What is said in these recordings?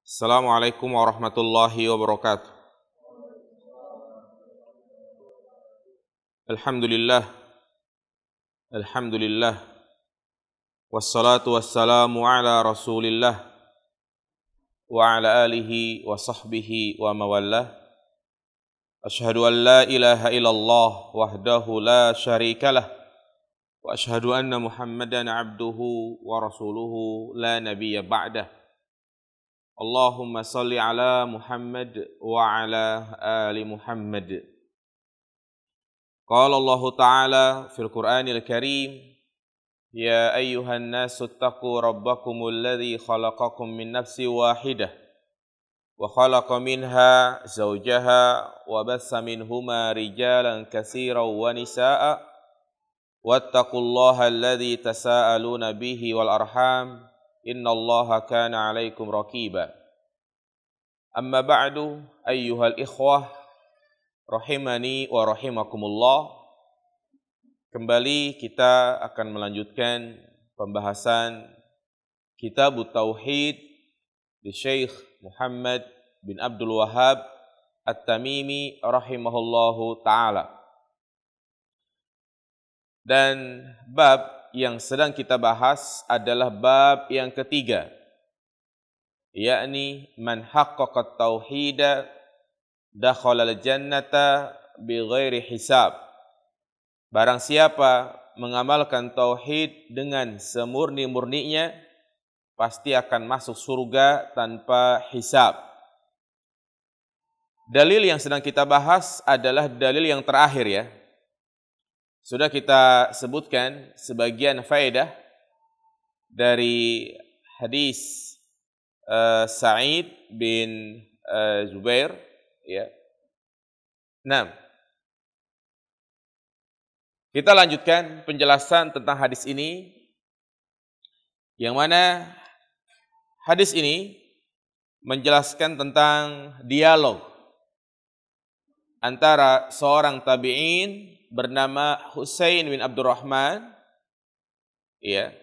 Assalamualaikum warahmatullahi wabarakatuh. Alhamdulillah, Alhamdulillah. Wassalatu wassalamu ala rasulillah wa ala alihi wa sahbihi wa mawallah. Ashhadu an la ilaha illallah wahdahu la syarikalah. Wa ashhadu anna Muhammadan abduhu wa rasuluhu la nabiyya ba'dah. Allahumma salli ala Muhammad wa ala ali Muhammad. Qala Allah Ta'ala fil Qur'anil Karim, Ya ayyuhan nasu attaqu rabbakumul ladzi khalaqakum min nafsin wahidah wa khalaqa minha zawjaha wa bassa minhuma rijalan katsiran wa nisaa'a wattaqullaha alladzi tasaaluna bihi wal arham innallaha kana 'alaikum raqiba. Amma ba'du, ayyuhal ikhwah rahimani wa rahimakumullah. Kembali kita akan melanjutkan pembahasan Kitab Tauhid di Syekh Muhammad bin Abdul Wahhab At-Tamimi rahimahullahu ta'ala. Dan bab yang sedang kita bahas adalah bab yang ketiga, yakni man haqqaqa tauhida dakhala al-jannata bighairi hisab. Barang siapa mengamalkan tauhid dengan semurni-murninya, pasti akan masuk surga tanpa hisab. Dalil yang sedang kita bahas adalah dalil yang terakhir ya. Sudah kita sebutkan sebagian faedah dari hadis Sa'id bin Zubair ya. Nah, kita lanjutkan penjelasan tentang hadis ini, yang mana hadis ini menjelaskan tentang dialog antara seorang tabi'in bernama Husain bin Abdurrahman. Ya.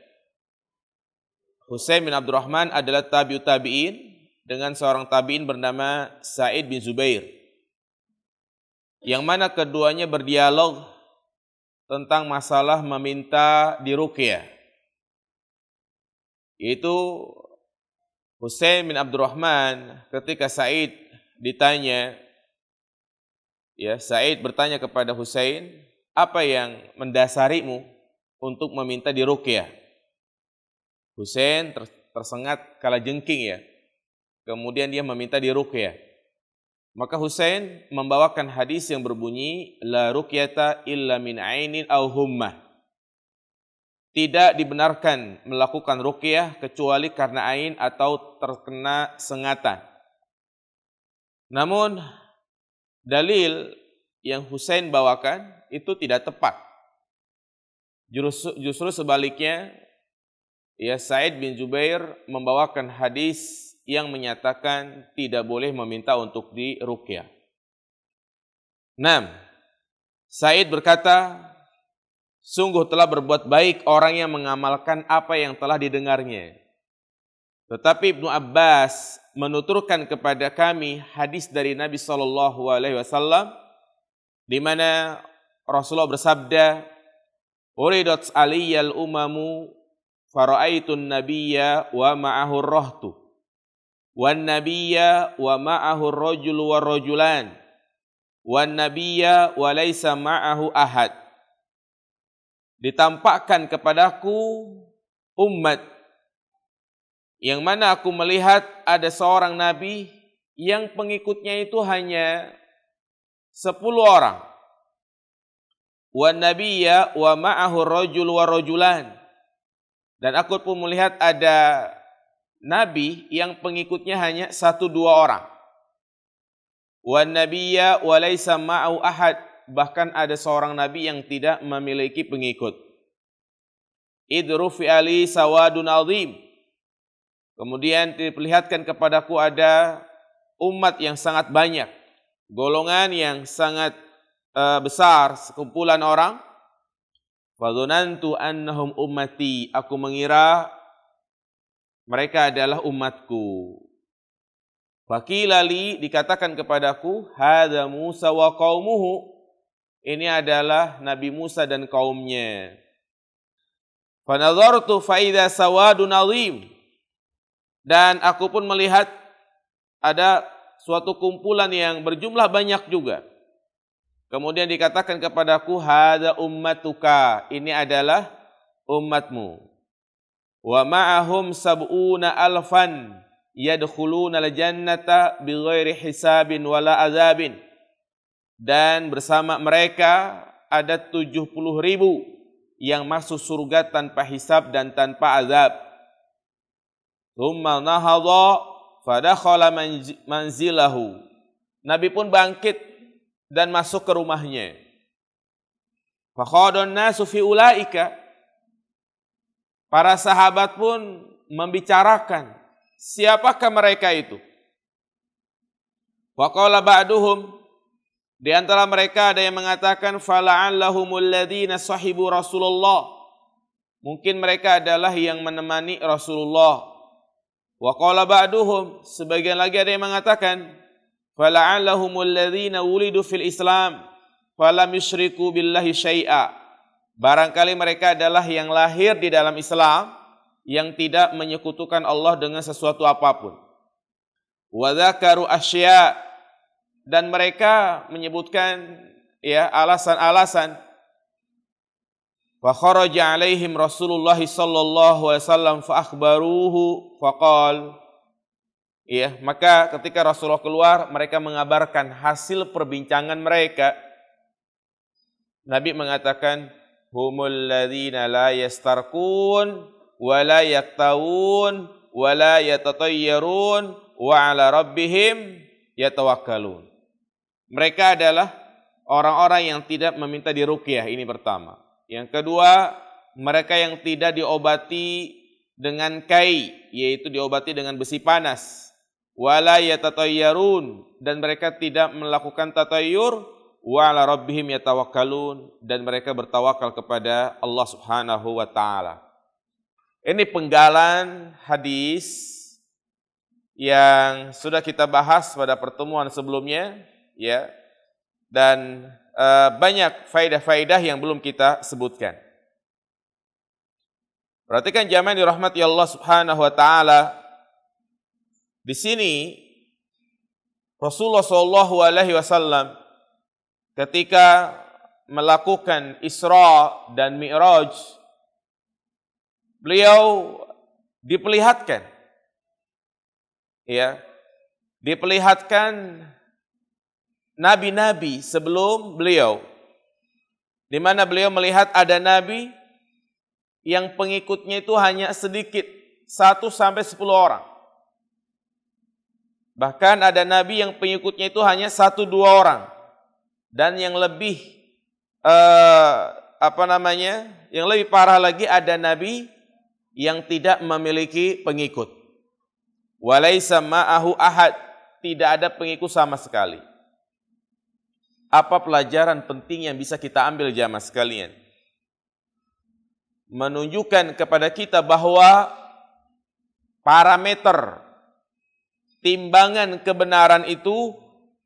Husain bin Abdurrahman adalah tabi'ut tabi'in dengan seorang tabi'in bernama Sa'id bin Zubair, yang mana keduanya berdialog tentang masalah meminta diruqyah. Yaitu Husain bin Abdurrahman ketika Sa'id ditanya, ya, Sa'id bertanya kepada Husain, apa yang mendasarimu untuk meminta diruqyah? Husain tersengat kalajengking ya. Kemudian dia meminta diruqyah. Maka Husain membawakan hadis yang berbunyi, La ruqyata illa min ainin aw hummah. Tidak dibenarkan melakukan ruqyah kecuali karena ain atau terkena sengatan. Namun dalil yang Husain bawakan itu tidak tepat. Justru sebaliknya, ya, Sa'id bin Zubair membawakan hadis yang menyatakan tidak boleh meminta untuk diruqyah. 6. Sa'id berkata, sungguh telah berbuat baik orang yang mengamalkan apa yang telah didengarnya. Tetapi Ibnu Abbas menuturkan kepada kami hadis dari Nabi SAW di mana Rasulullah bersabda, Uridat aliyal umamu fara'aitun nabiyya wa ma'ahu rahtu wan nabiyya wa ma'ahu rajulu wa rajulan wan nabiyya wa laisa ma'ahu ahad. Ditampakkan kepadaku umat yang mana aku melihat ada seorang nabi yang pengikutnya itu hanya 10 orang. Wan nabiyya wa ma'ahu rajulu wa rajulan. Dan aku pun melihat ada nabi yang pengikutnya hanya 1-2 orang. Wan nabiyya wa laisa ma'ahu ahad, bahkan ada seorang nabi yang tidak memiliki pengikut. Idrufi ali sawadun azim. Kemudian diperlihatkan kepadaku ada umat yang sangat banyak, golongan yang sangat besar, sekumpulan orang. Fadhunantu annahum ummati, aku mengira mereka adalah umatku. Faqila li, dikatakan kepadaku, hadza Musa wa qaumuhu, ini adalah Nabi Musa dan kaumnya. Fanadhartu fa idza sawadun azim, dan aku pun melihat ada suatu kumpulan yang berjumlah banyak juga. Kemudian dikatakan kepadaku, hadza ummatuka, ini adalah umatmu. Wa ma'ahum sab'una alfan yadkhuluna al-jannata bighairi hisabin wala azabin. Dan bersama mereka ada 70.000 yang masuk surga tanpa hisab dan tanpa azab. Tsumma nahadha fadakhala manzilahu. Nabi pun bangkit dan masuk ke rumahnya. Fakhadun nasu fi ulaika. Para sahabat pun membicarakan, siapakah mereka itu? Wa qala ba'duhum, di antara mereka ada yang mengatakan fala'allahumul ladzina sahibu Rasulullah. Mungkin mereka adalah yang menemani Rasulullah. Wa qala ba'duhum, sebagian lagi ada yang mengatakan fala'allahumul ladzina wulidu fil Islam falam yusyriku billahi syai'a. Barangkali mereka adalah yang lahir di dalam Islam yang tidak menyekutukan Allah dengan sesuatu apapun. Wa dzakaru asya', dan mereka menyebutkan alasan-alasan. Fa kharaja alaihim Rasulullah sallallahu alaihi wasallam fa akhbaruhu faqal, maka ketika Rasulullah keluar, mereka mengabarkan hasil perbincangan mereka. Nabi mengatakan, humul ladzina la yastarqun wa la yaktawun wa la yatatayyarun wa ala rabbihim yatawakkalun. Mereka adalah orang-orang yang tidak meminta diruqyah, ini pertama. Yang kedua, mereka yang tidak diobati dengan kai, yaitu diobati dengan besi panas. Wa la yatatayyarun, dan mereka tidak melakukan tatayyur. Wa ala rabbihim yatawakkalun, dan mereka bertawakal kepada Allah Subhanahu wa taala. Ini penggalan hadis yang sudah kita bahas pada pertemuan sebelumnya, dan banyak faedah-faedah yang belum kita sebutkan. Perhatikan jamaah yang dirahmati Allah Subhanahu wa taala. Di sini Rasulullah sallallahu alaihi wasallam ketika melakukan Isra dan Mi'raj, beliau diperlihatkan, diperlihatkan nabi-nabi sebelum beliau, di mana beliau melihat ada nabi yang pengikutnya itu hanya sedikit, 1-10 orang. Bahkan ada nabi yang pengikutnya itu hanya 1-2 orang. Dan yang lebih yang lebih parah lagi, ada nabi yang tidak memiliki pengikut. Walaisa ma'ahu ahad, tidak ada pengikut sama sekali. Apa pelajaran penting yang bisa kita ambil jamaah sekalian? Menunjukkan kepada kita bahwa parameter timbangan kebenaran itu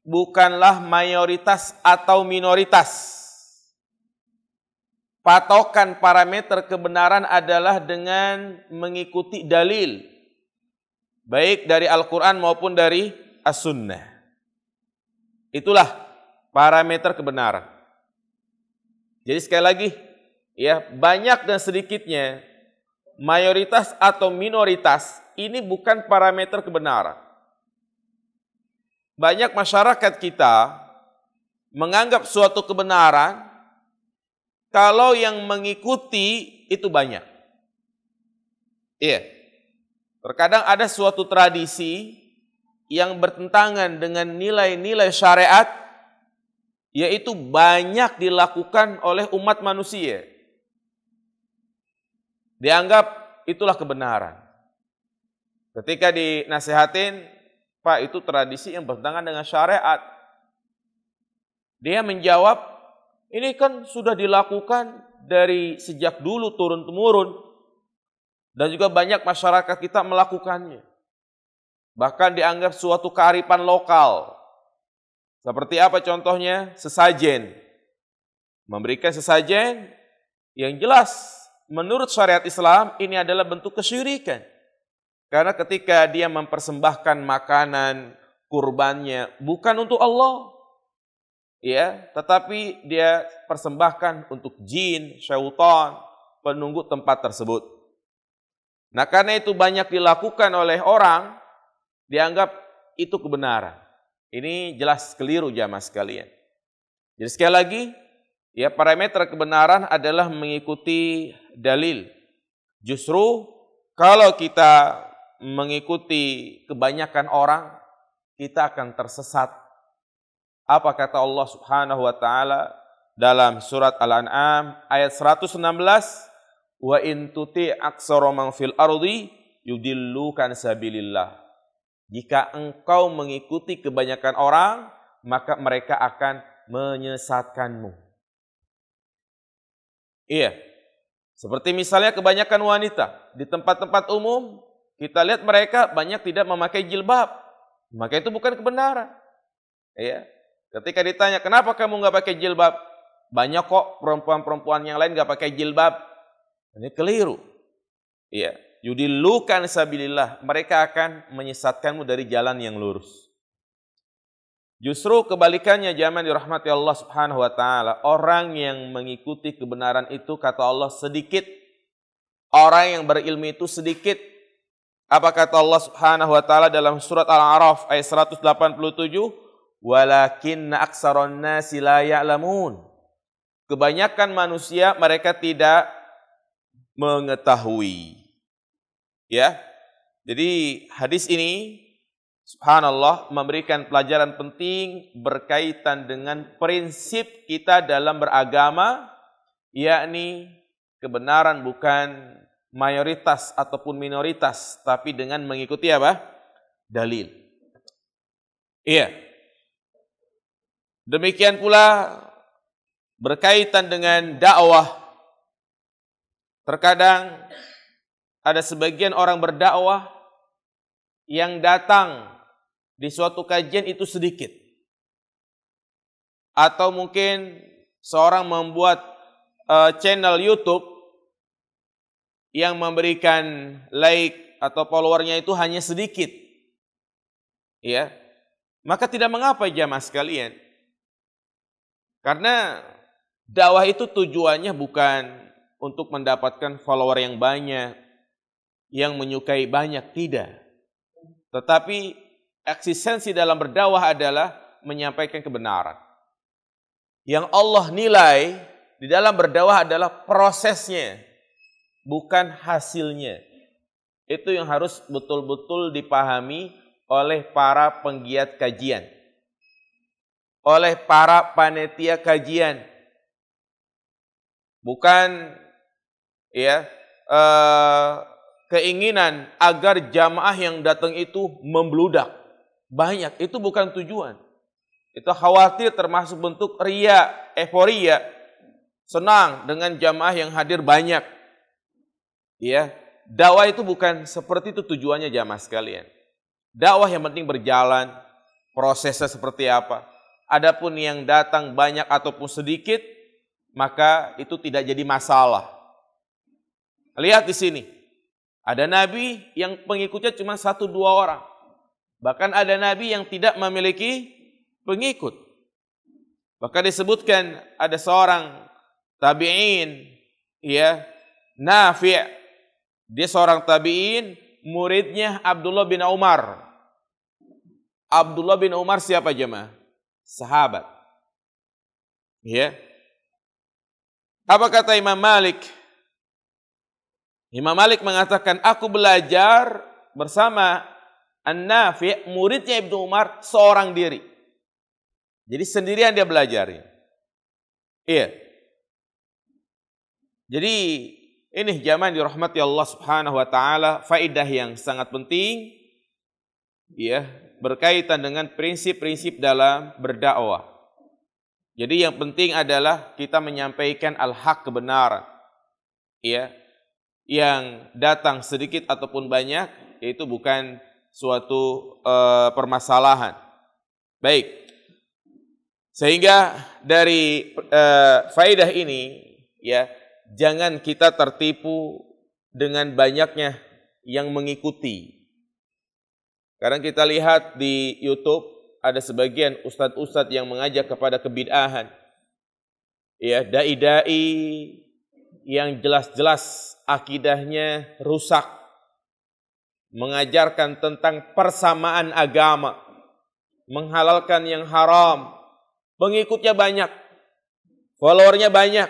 bukanlah mayoritas atau minoritas. Patokan parameter kebenaran adalah dengan mengikuti dalil, baik dari Al-Quran maupun dari As-Sunnah. Itulah parameter kebenaran. Jadi sekali lagi, banyak dan sedikitnya, mayoritas atau minoritas, ini bukan parameter kebenaran. Banyak masyarakat kita menganggap suatu kebenaran kalau yang mengikuti itu banyak. Terkadang ada suatu tradisi yang bertentangan dengan nilai-nilai syariat, yaitu banyak dilakukan oleh umat manusia. Dianggap itulah kebenaran. Ketika dinasihatin, Pak, itu tradisi yang bertentangan dengan syariat. Dia menjawab, ini kan sudah dilakukan dari sejak dulu turun-temurun. Dan juga banyak masyarakat kita melakukannya. bahkan dianggap suatu kearifan lokal. Seperti apa contohnya? Sesajen. Memberikan sesajen yang jelas menurut syariat Islam ini adalah bentuk kesyirikan. Karena ketika dia mempersembahkan makanan kurbannya bukan untuk Allah, ya, tetapi dia persembahkan untuk jin, syaitan, penunggu tempat tersebut. Nah, karena itu banyak dilakukan oleh orang, dianggap itu kebenaran. Ini jelas keliru jamaah sekalian. Jadi sekali lagi, ya, parameter kebenaran adalah mengikuti dalil. Justru kalau kita mengikuti kebanyakan orang, kita akan tersesat. Apa kata Allah Subhanahu wa taala dalam surat Al-An'am ayat 116? Wa in tuti aksara man fil ardi yudillukan sabilillah. Jika engkau mengikuti kebanyakan orang, maka mereka akan menyesatkanmu. Iya. Seperti misalnya kebanyakan wanita di tempat-tempat umum, kita lihat mereka banyak tidak memakai jilbab. Maka itu bukan kebenaran. Iya. Ketika ditanya, kenapa kamu nggak pakai jilbab? Banyak kok perempuan-perempuan yang lain nggak pakai jilbab. Ini keliru. Iya. Yudillukan sabilillah. Mereka akan menyesatkanmu dari jalan yang lurus. Justru kebalikannya jamaah dirahmati Allah Subhanahu wa taala, orang yang mengikuti kebenaran itu kata Allah sedikit. Orang yang berilmu itu sedikit. Apa kata Allah Subhanahu wa taala dalam surat Al-A'raf ayat 187? Walakinna aksaron nasi la ya'lamun. Kebanyakan manusia mereka tidak mengetahui. Ya. Jadi hadis ini subhanallah memberikan pelajaran penting berkaitan dengan prinsip kita dalam beragama, yakni kebenaran bukan mayoritas ataupun minoritas, tapi dengan mengikuti apa? Dalil. Iya. Demikian pula berkaitan dengan dakwah. Terkadang ada sebagian orang berdakwah yang datang di suatu kajian itu sedikit. Atau mungkin seorang membuat channel YouTube yang memberikan like atau followernya itu hanya sedikit. Ya. Maka tidak mengapa jamaah sekalian. Karena dakwah itu tujuannya bukan untuk mendapatkan follower yang banyak, yang menyukai banyak, tidak. Tetapi eksistensi dalam berdakwah adalah menyampaikan kebenaran. Yang Allah nilai di dalam berdakwah adalah prosesnya, bukan hasilnya. Itu yang harus betul-betul dipahami oleh para penggiat kajian, oleh para panitia kajian. Bukan ya keinginan agar jamaah yang datang itu membludak banyak, itu bukan tujuan. Itu khawatir termasuk bentuk riya, euforia, senang dengan jamaah yang hadir banyak. Ya, dakwah itu bukan seperti itu tujuannya jamaah sekalian. Dakwah yang penting berjalan, prosesnya seperti apa. Adapun yang datang banyak ataupun sedikit, maka itu tidak jadi masalah. Lihat di sini. Ada nabi yang pengikutnya cuma 1-2 orang. Bahkan ada nabi yang tidak memiliki pengikut. Bahkan disebutkan ada seorang tabi'in, ya, Nafi'. Dia seorang tabi'in, muridnya Abdullah bin Umar. Abdullah bin Umar siapa jemaah? Sahabat. Ya. Apa kata Imam Malik? Imam Malik mengatakan, aku belajar bersama An-Nafi', muridnya Ibnu Umar, seorang diri. Jadi sendirian dia belajar. Iya. Jadi ini jamaah dirahmati Allah Subhanahu wa taala, faedah yang sangat penting ya, berkaitan dengan prinsip-prinsip dalam berdakwah. Jadi yang penting adalah kita menyampaikan al-haq, kebenaran. Ya. Yang datang sedikit ataupun banyak, itu bukan suatu permasalahan. Baik. Sehingga dari faedah ini ya, jangan kita tertipu dengan banyaknya yang mengikuti. Kadang kita lihat di YouTube ada sebagian ustadz-ustadz yang mengajak kepada kebid'ahan. Ya, dai-dai yang jelas-jelas akidahnya rusak, mengajarkan tentang persamaan agama, menghalalkan yang haram, pengikutnya banyak, followernya banyak,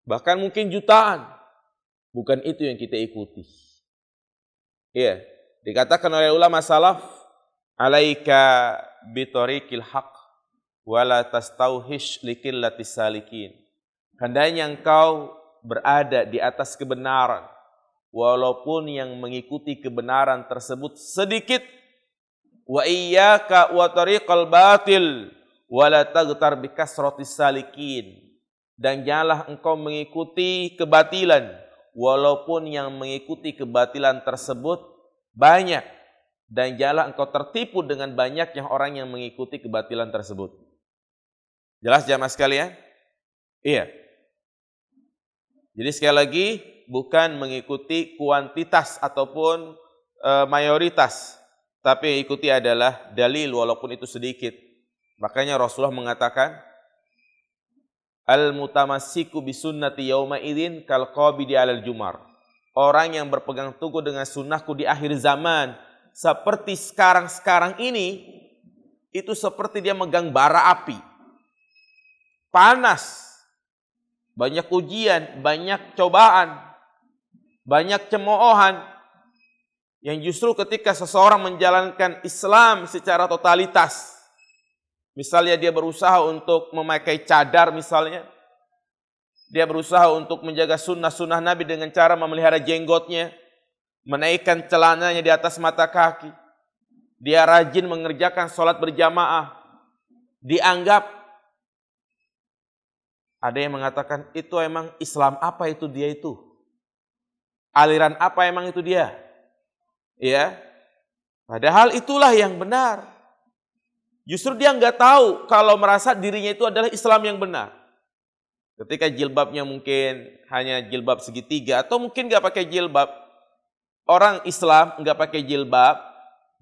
bahkan mungkin jutaan. Bukan itu yang kita ikuti. Iya, dikatakan oleh ulama salaf, alaika bitariqil haq wala tastauhish liqillatis salikin. Hendaknya engkau berada di atas kebenaran, walaupun yang mengikuti kebenaran tersebut sedikit. Wa iyyaka wa tariqal batil wala taghtar bikasratis salikin. Dan janganlah engkau mengikuti kebatilan, walaupun yang mengikuti kebatilan tersebut banyak. Dan janganlah engkau tertipu dengan banyaknya orang yang mengikuti kebatilan tersebut. Jelas jamaah sekalian? Iya. Jadi sekali lagi, bukan mengikuti kuantitas ataupun mayoritas, tapi yang ikuti adalah dalil walaupun itu sedikit. Makanya Rasulullah mengatakan, al-mutamassiku bisunnati yauma idzin kal qabidi 'alal jumar. Orang yang berpegang teguh dengan sunnahku di akhir zaman, seperti sekarang ini, itu seperti dia megang bara api. Panas. Banyak ujian, banyak cobaan, banyak cemoohan. Yang justru ketika seseorang menjalankan Islam secara totalitas, misalnya dia berusaha untuk memakai cadar misalnya, dia berusaha untuk menjaga sunnah-sunnah Nabi dengan cara memelihara jenggotnya, menaikkan celananya di atas mata kaki, dia rajin mengerjakan sholat berjamaah, dianggap, ada yang mengatakan, itu emang Islam apa itu dia itu? Aliran apa emang itu dia? Ya, padahal itulah yang benar. Justru dia nggak tahu kalau merasa dirinya itu adalah Islam yang benar. Ketika jilbabnya mungkin hanya jilbab segitiga atau mungkin nggak pakai jilbab. Orang Islam nggak pakai jilbab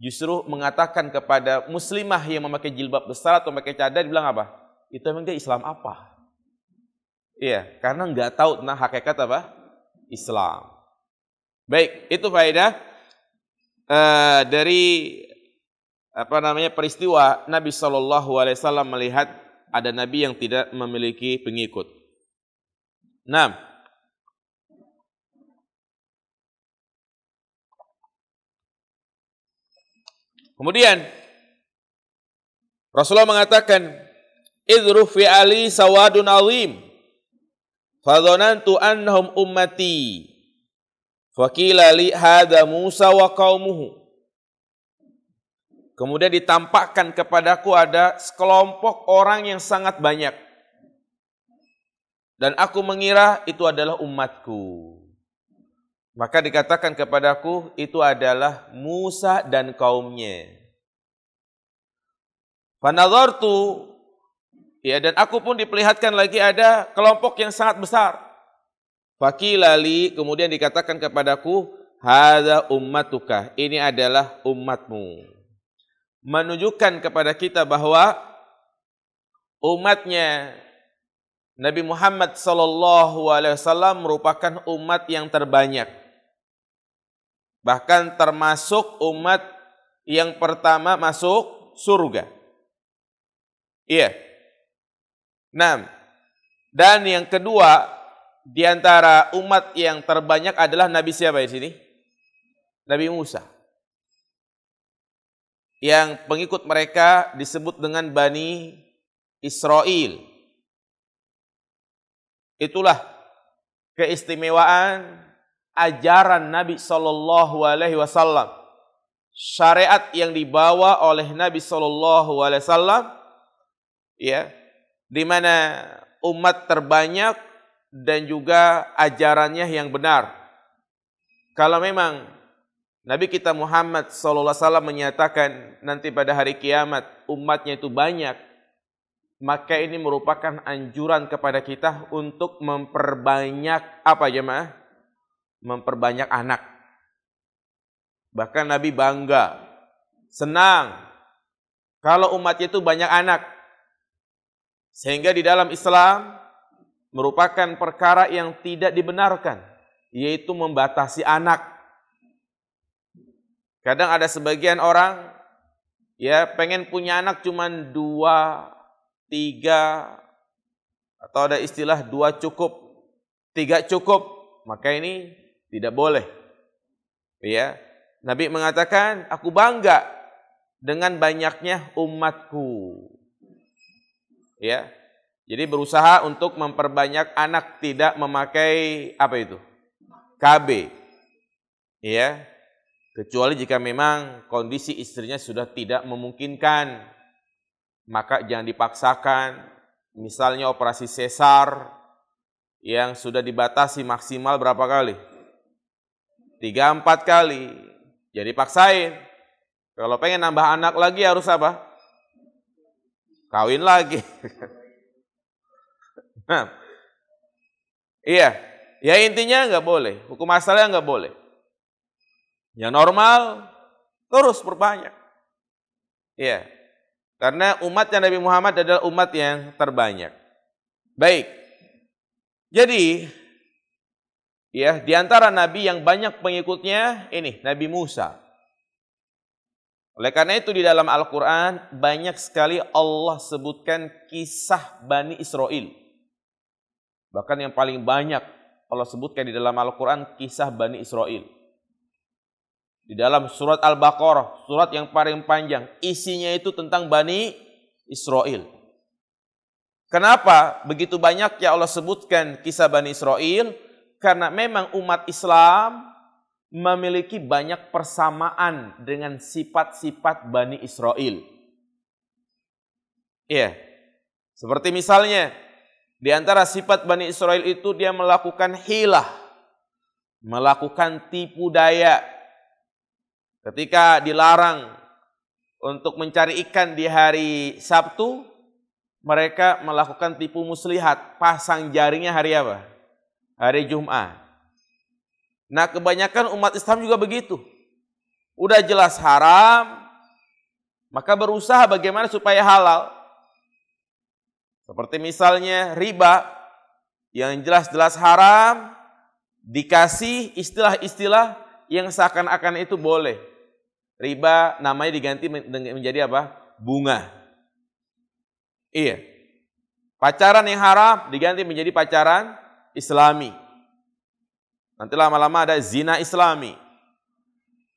justru mengatakan kepada muslimah yang memakai jilbab besar atau memakai cadar, bilang apa? Itu emang dia Islam apa? Iya, karena nggak tahu tentang hakikat apa? Islam. Baik, itu faedah dari peristiwa Nabi SAW melihat ada Nabi yang tidak memiliki pengikut. 6. Kemudian Rasulullah mengatakan, idru fi ali sawadun azim fadhanantu annahum ummati faqila li hadza Musa wa qaumuhu. Kemudian ditampakkan kepadaku ada sekelompok orang yang sangat banyak. Dan aku mengira itu adalah umatku. Maka dikatakan kepadaku itu adalah Musa dan kaumnya. Fanadhartu, ya, dan aku pun diperlihatkan lagi ada kelompok yang sangat besar. Faqila li, kemudian dikatakan kepadaku, hadza ummatuka, ini adalah umatmu. Menunjukkan kepada kita bahwa umatnya Nabi Muhammad SAW merupakan umat yang terbanyak. Bahkan termasuk umat yang pertama masuk surga. Iya. 6. Dan yang kedua, di antara umat yang terbanyak adalah Nabi siapa di sini? Nabi Musa. Yang pengikut mereka disebut dengan Bani Israel. Itulah keistimewaan ajaran Nabi SAW. Syariat yang dibawa oleh Nabi SAW, ya, di mana umat terbanyak dan juga ajarannya yang benar. Kalau memang Nabi kita Muhammad SAW menyatakan nanti pada hari kiamat umatnya itu banyak, maka ini merupakan anjuran kepada kita untuk memperbanyak apa jemaah? Memperbanyak anak. Bahkan Nabi bangga, senang kalau umatnya itu banyak anak. Sehingga di dalam Islam merupakan perkara yang tidak dibenarkan, yaitu membatasi anak. Kadang ada sebagian orang ya pengen punya anak cuman 2, 3, atau ada istilah 2 cukup, 3 cukup, maka ini tidak boleh. Ya, Nabi mengatakan, aku bangga dengan banyaknya umatku. Ya, jadi berusaha untuk memperbanyak anak, tidak memakai apa itu? KB. Ya, kecuali jika memang kondisi istrinya sudah tidak memungkinkan, maka jangan dipaksakan. Misalnya operasi sesar yang sudah dibatasi maksimal berapa kali? 3-4 kali. Jadi paksain. Kalau pengen nambah anak lagi harus apa? Kawin lagi. Nah, iya, ya intinya nggak boleh. Hukum asalnya nggak boleh. Yang normal terus perbanyak. Iya. Karena umatnya Nabi Muhammad adalah umat yang terbanyak. Baik. Jadi ya, di antara nabi yang banyak pengikutnya ini Nabi Musa. Oleh karena itu di dalam Al-Qur'an banyak sekali Allah sebutkan kisah Bani Israel. Bahkan yang paling banyak Allah sebutkan di dalam Al-Qur'an kisah Bani Israel. Di dalam surat Al-Baqarah, surat yang paling panjang, isinya itu tentang Bani Israel. Kenapa begitu banyak ya Allah sebutkan kisah Bani Israel? Karena memang umat Islam memiliki banyak persamaan dengan sifat-sifat Bani Israel. Iya. Seperti misalnya, di antara sifat Bani Israel itu dia melakukan hilah, melakukan tipu daya. Ketika dilarang untuk mencari ikan di hari Sabtu, mereka melakukan tipu muslihat, pasang jaringnya hari apa? Hari Jumat. Nah, kebanyakan umat Islam juga begitu. Udah jelas haram, maka berusaha bagaimana supaya halal. Seperti misalnya riba, yang jelas-jelas haram, dikasih istilah-istilah yang seakan-akan itu boleh. Riba namanya diganti menjadi apa? Bunga. Iya. Pacaran yang haram diganti menjadi pacaran Islami. Nanti lama-lama ada zina Islami.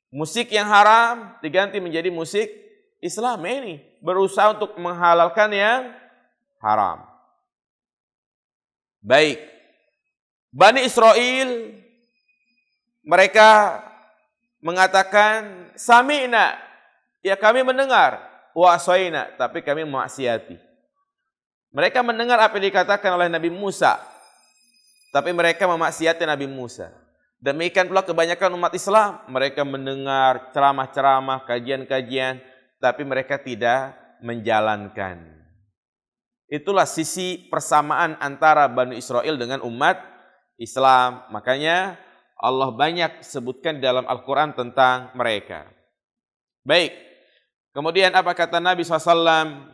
Musik yang haram diganti menjadi musik Islam. Ini berusaha untuk menghalalkan yang haram. Baik. Bani Israel mereka mengatakan sami'na, ya kami mendengar, wa asaina, tapi kami maksiati. Mereka mendengar apa yang dikatakan oleh Nabi Musa, tapi mereka memaksiati Nabi Musa. Demikian pula kebanyakan umat Islam, mereka mendengar ceramah-ceramah, kajian-kajian, tapi mereka tidak menjalankan. Itulah sisi persamaan antara Bani Israel dengan umat Islam. Makanya Allah banyak sebutkan dalam Al-Quran tentang mereka. Baik, kemudian apa kata Nabi SAW?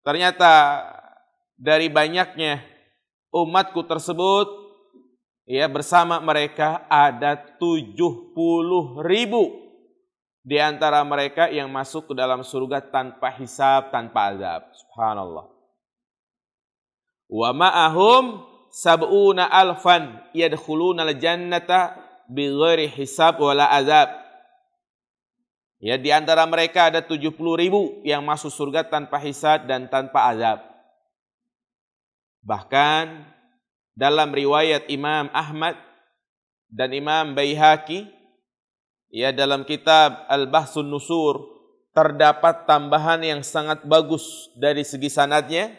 Ternyata dari banyaknya umatku tersebut, ya bersama mereka ada 70.000 di antara mereka yang masuk ke dalam surga tanpa hisab, tanpa azab. Subhanallah. Wa ma'ahum sab'una alfan yadkhuluna al-jannata bighairi hisab wala azab. Ya, di antara mereka ada 70.000 yang masuk surga tanpa hisab dan tanpa azab. Bahkan dalam riwayat Imam Ahmad dan Imam Baihaqi, ya dalam kitab Al-Bahsun Nusur terdapat tambahan yang sangat bagus dari segi sanadnya,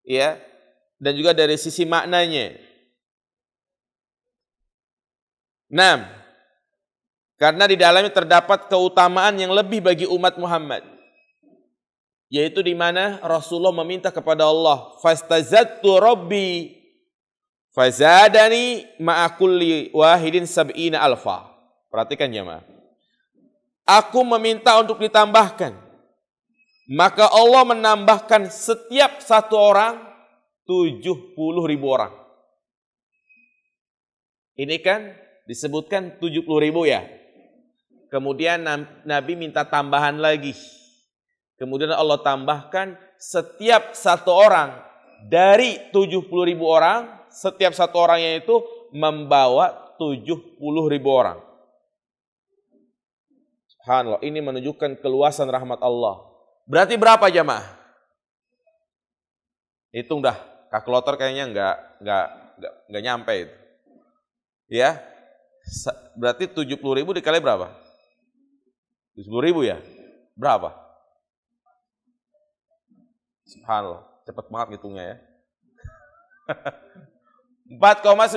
ya, dan juga dari sisi maknanya. 6. Karena di dalamnya terdapat keutamaan yang lebih bagi umat Muhammad. Yaitu di mana Rasulullah meminta kepada Allah, fastazadtu rabbi fazadani ma'a kulli wahidin sab'ina alfa. Perhatikan jemaah. Aku meminta untuk ditambahkan. Maka Allah menambahkan setiap satu orang 70.000 orang. Ini kan disebutkan 70.000 ya. Kemudian Nabi minta tambahan lagi. Kemudian Allah tambahkan setiap satu orang dari 70.000 orang, setiap satu orangnya itu membawa 70.000 orang. Subhanallah, ini menunjukkan keluasan rahmat Allah. Berarti berapa jamaah? Hitung dah, kalkulator kayaknya enggak nyampe itu. Ya. Berarti 70.000 dikali berapa? 70.000 ya? Berapa? Subhanallah, cepat banget hitungnya ya. 4,9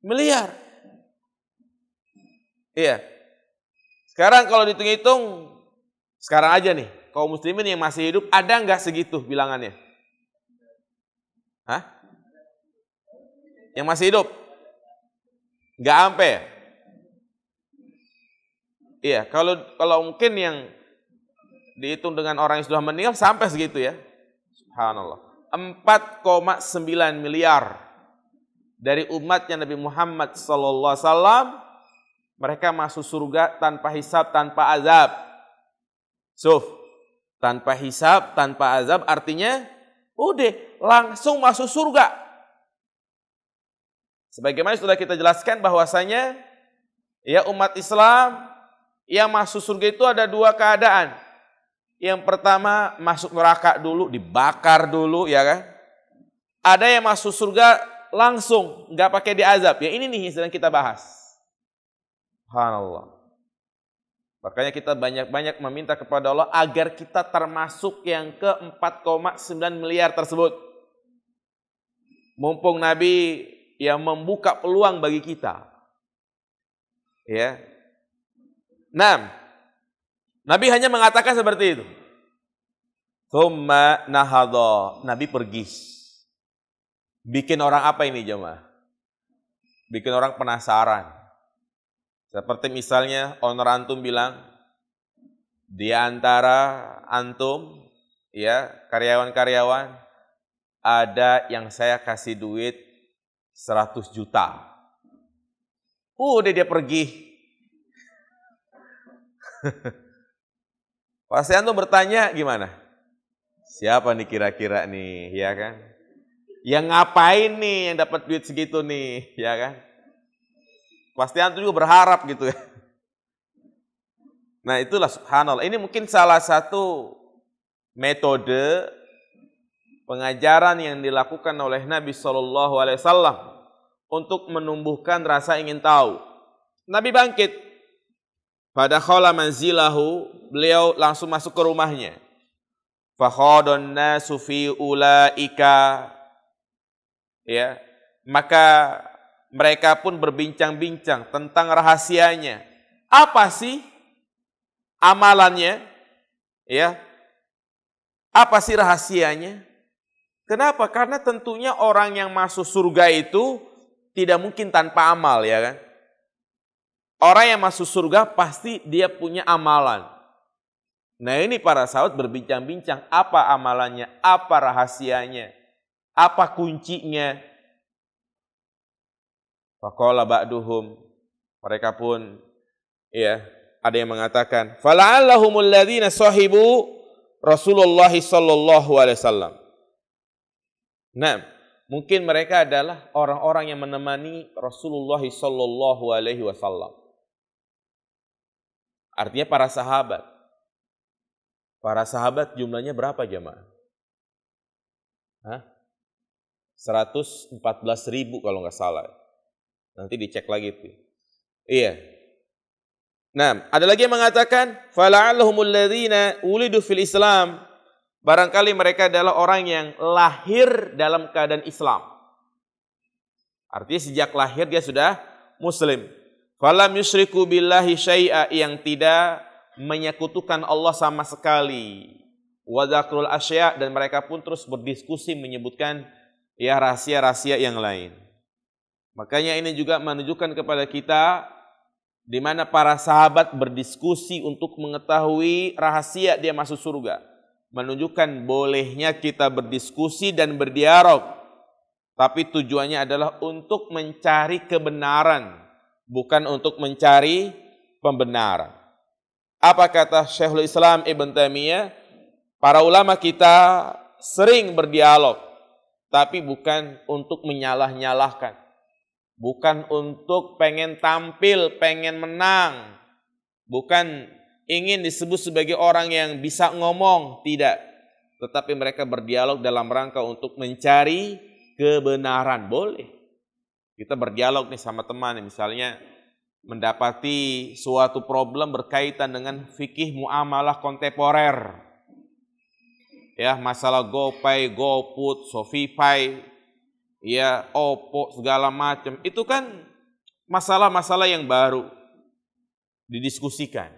miliar. Iya. Sekarang kalau dihitung-hitung, sekarang aja nih, kaum muslimin yang masih hidup, ada nggak segitu bilangannya? Hah? Yang masih hidup? Nggak sampai ya? Iya, kalau mungkin yang dihitung dengan orang yang sudah meninggal sampai segitu ya. Subhanallah. 4,9 miliar dari umatnya Nabi Muhammad SAW, mereka masuk surga tanpa hisab, tanpa azab. Tanpa hisab, tanpa azab artinya udah langsung masuk surga. Sebagaimana sudah kita jelaskan bahwasanya ya umat Islam yang masuk surga itu ada dua keadaan. Yang pertama masuk neraka dulu, dibakar dulu ya kan. Ada yang masuk surga langsung, nggak pakai diazab. Ya ini nih yang sedang kita bahas. Subhanallah. Makanya kita banyak-banyak meminta kepada Allah agar kita termasuk yang ke 4,9 miliar tersebut. Mumpung Nabi yang membuka peluang bagi kita. Ya. 6. Nabi hanya mengatakan seperti itu. Tsumma nahadha. Nabi pergi. Bikin orang apa ini jemaah? Bikin orang penasaran. Seperti misalnya owner antum bilang, di antara antum, ya karyawan-karyawan, ada yang saya kasih duit 100 juta. Udah dia pergi. Pasti antum bertanya gimana? Siapa nih kira-kira nih, ya kan? Yang ngapain nih yang dapat duit segitu nih, ya kan? Pasti antum juga berharap gitu ya. Nah itulah subhanallah. Ini mungkin salah satu metode pengajaran yang dilakukan oleh Nabi SAW untuk menumbuhkan rasa ingin tahu. Nabi bangkit. Pada khala manzilahu, beliau langsung masuk ke rumahnya. Fakhadun nasu fi ulaika. Ya, maka mereka pun berbincang-bincang tentang rahasianya. Apa sih amalannya? Ya. Apa sih rahasianya? Kenapa? Karena tentunya orang yang masuk surga itu tidak mungkin tanpa amal, ya kan? Orang yang masuk surga pasti dia punya amalan. Nah ini para sahabat berbincang-bincang apa amalannya, apa rahasianya, apa kuncinya. Faqala ba'duhum, mereka pun ya ada yang mengatakan, fala'allahumul ladzina sahibu Rasulullah sallallahu alaihi wasallam. Nah, mungkin mereka adalah orang-orang yang menemani Rasulullah sallallahu alaihi wasallam. Artinya para sahabat. Para sahabat jumlahnya berapa jemaah? 114.000 kalau nggak salah. Nanti dicek lagi itu. Iya. Nah, ada lagi yang mengatakan, fala'allahumul ladzina ulidu fil Islam. Barangkali mereka adalah orang yang lahir dalam keadaan Islam. Artinya sejak lahir dia sudah Muslim. Falam yusyriku billahi syai'a, yang tidak menyekutukan Allah sama sekali. Wa dzakrul asya', dan mereka pun terus berdiskusi menyebutkan ya rahasia-rahasia yang lain. Makanya ini juga menunjukkan kepada kita di mana para sahabat berdiskusi untuk mengetahui rahasia dia masuk surga. Menunjukkan bolehnya kita berdiskusi dan berdialog. Tapi tujuannya adalah untuk mencari kebenaran, bukan untuk mencari pembenaran. Apa kata Syekhul Islam Ibn Taimiyah? Para ulama kita sering berdialog, tapi bukan untuk menyalah-nyalahkan. Bukan untuk pengen tampil, pengen menang. Bukan ingin disebut sebagai orang yang bisa ngomong, tidak. Tetapi mereka berdialog dalam rangka untuk mencari kebenaran. Boleh. Kita berdialog nih sama teman, misalnya mendapati suatu problem berkaitan dengan fikih muamalah kontemporer. Ya, masalah GoPay, GoPut, ShopeePay, ya, Oppo, segala macam. Itu kan masalah-masalah yang baru didiskusikan.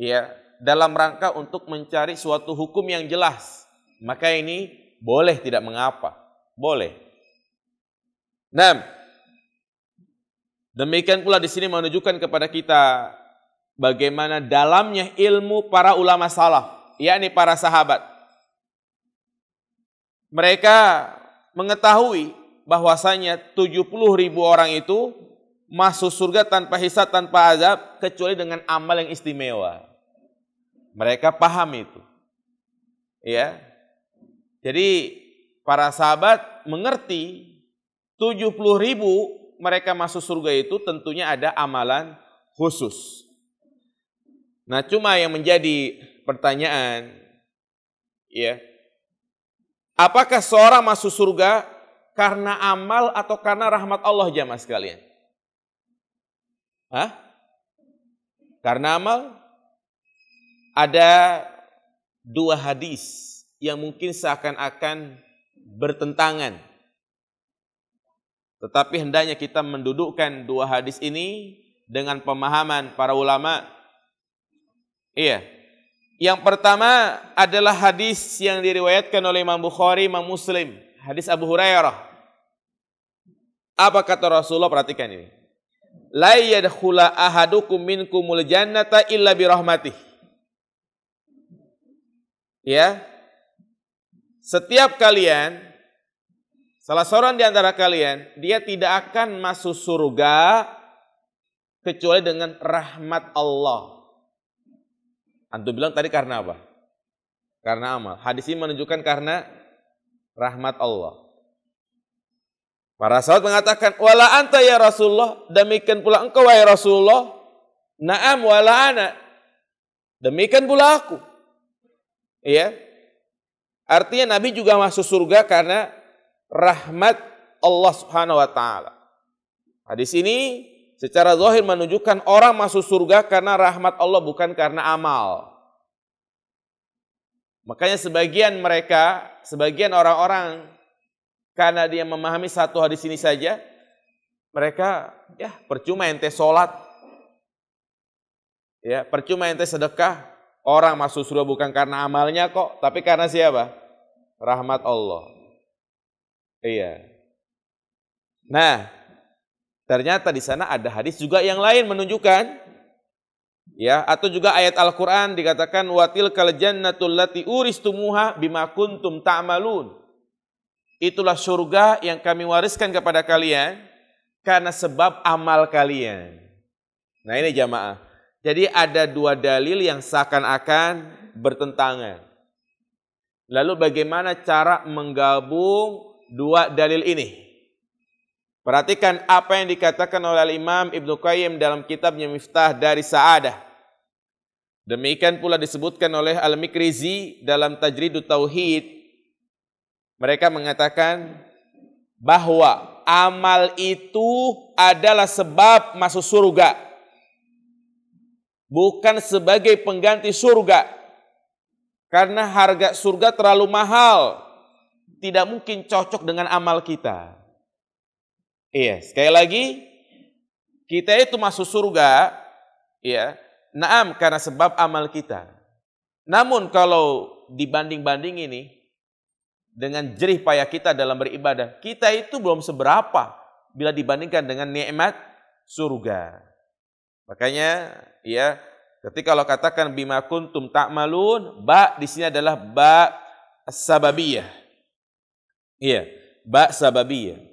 Ya, dalam rangka untuk mencari suatu hukum yang jelas. Maka ini boleh, tidak mengapa. Boleh. Nah, demikian pula di sini menunjukkan kepada kita bagaimana dalamnya ilmu para ulama salaf, yakni para sahabat. Mereka mengetahui bahwasanya 70.000 orang itu masuk surga tanpa hisab, tanpa azab, kecuali dengan amal yang istimewa. Mereka paham itu. Ya. Jadi para sahabat mengerti 70.000 mereka masuk surga itu tentunya ada amalan khusus. Nah, cuma yang menjadi pertanyaan, ya, apakah seorang masuk surga karena amal atau karena rahmat Allah, jamaah sekalian? Hah? Karena amal? Ada dua hadis yang mungkin seakan-akan bertentangan. Tetapi hendaknya kita mendudukkan dua hadis ini dengan pemahaman para ulama. Iya. Yang pertama adalah hadis yang diriwayatkan oleh Imam Bukhari, Imam Muslim, hadis Abu Hurairah. Apa kata Rasulullah? Perhatikan ini. La yadkhula ahadukum minkumul jannata illa birahmatih. Ya. Setiap kalian, salah seorang di antara kalian, dia tidak akan masuk surga kecuali dengan rahmat Allah. Antum bilang tadi karena apa? Karena amal. Hadis ini menunjukkan karena rahmat Allah. Para sahabat mengatakan, wala anta ya Rasulullah, demikian pula engkau wahai Rasulullah. Naam wala ana, demikian pula aku. Iya. Artinya Nabi juga masuk surga karena rahmat Allah Subhanahu wa taala. Hadis ini secara zahir menunjukkan orang masuk surga karena rahmat Allah, bukan karena amal. Makanya sebagian orang-orang karena dia memahami satu hadis ini saja, mereka ya percuma ente sholat, ya percuma ente sedekah, orang masuk surga bukan karena amalnya kok, tapi karena siapa? Rahmat Allah. Iya. Nah, ternyata di sana ada hadis juga yang lain menunjukkan, ya, atau juga ayat Al-Quran dikatakan watil kal jannatul lati uristumuha bima kuntum ta'malun. Itulah surga yang kami wariskan kepada kalian karena sebab amal kalian. Nah ini jamaah. Jadi ada dua dalil yang seakan-akan bertentangan. Lalu bagaimana cara menggabung dua dalil ini? Perhatikan apa yang dikatakan oleh Imam Ibnu Qayyim dalam kitabnya Miftah dari Sa'adah. Demikian pula disebutkan oleh Al-Mikrizi dalam Tajridut Tauhid. Mereka mengatakan bahwa amal itu adalah sebab masuk surga, bukan sebagai pengganti surga. Karena harga surga terlalu mahal, tidak mungkin cocok dengan amal kita. Iya, sekali lagi, kita itu masuk surga, ya, naam karena sebab amal kita. Namun kalau dibanding-banding ini dengan jerih payah kita dalam beribadah, kita itu belum seberapa bila dibandingkan dengan nikmat surga. Makanya ya, ketika kalau katakan bima kuntum ta'malun, ba di sini adalah ba sababiyah. Iya, ba sababiyah.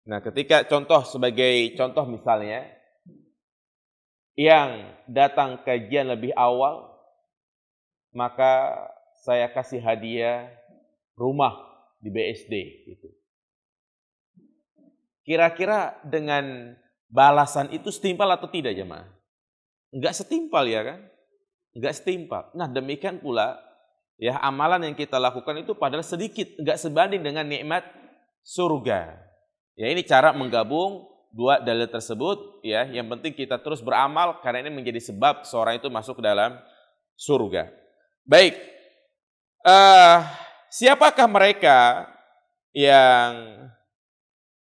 Nah, ketika sebagai contoh misalnya yang datang kajian lebih awal, maka saya kasih hadiah rumah di BSD gitu. Kira-kira dengan balasan itu setimpal atau tidak jemaah? Enggak setimpal ya kan? Enggak setimpal. Nah, demikian pula ya amalan yang kita lakukan itu padahal sedikit, enggak sebanding dengan nikmat surga. Ya, ini cara menggabung dua dalil tersebut ya. Yang penting kita terus beramal karena ini menjadi sebab seorang itu masuk ke dalam surga. Baik. Siapakah mereka yang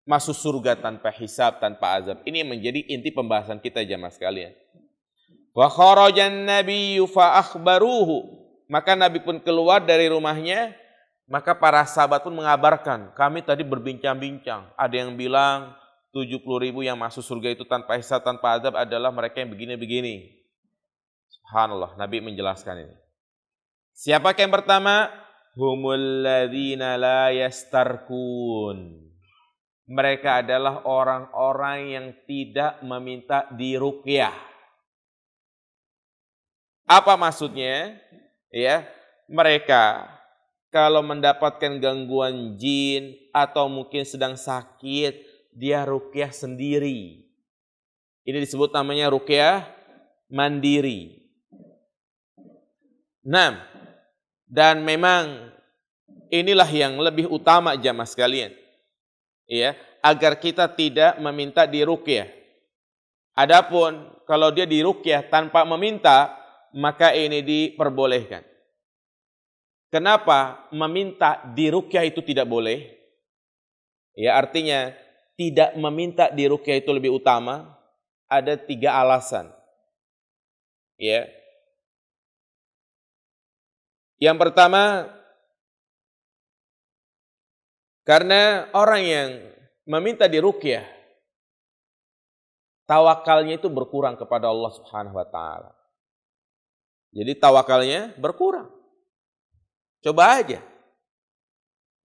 masuk surga tanpa hisab, tanpa azab? Ini menjadi inti pembahasan kita jamaah sekalian. Wa kharajan nabiyyu fa akhbaruhu. Maka Nabi pun keluar dari rumahnya, maka para sahabat pun mengabarkan, kami tadi berbincang-bincang. Ada yang bilang 70.000 yang masuk surga itu tanpa hisab, tanpa azab adalah mereka yang begini-begini. Subhanallah, Nabi menjelaskan ini. Siapakah yang pertama? Humul ladzina la yastarkun. Mereka adalah orang-orang yang tidak meminta diruqyah. Apa maksudnya? Ya, mereka kalau mendapatkan gangguan jin atau mungkin sedang sakit, dia ruqyah sendiri. Ini disebut namanya ruqyah mandiri. Nah, dan memang inilah yang lebih utama jamaah sekalian. Ya, agar kita tidak meminta diruqyah. Adapun kalau dia diruqyah tanpa meminta, maka ini diperbolehkan. Kenapa meminta diruqyah itu tidak boleh? Ya, artinya tidak meminta diruqyah itu lebih utama. Ada 3 alasan. Ya. Yang pertama, karena orang yang meminta diruqyah, tawakalnya itu berkurang kepada Allah Subhanahu wa taala. Jadi tawakalnya berkurang. Coba aja.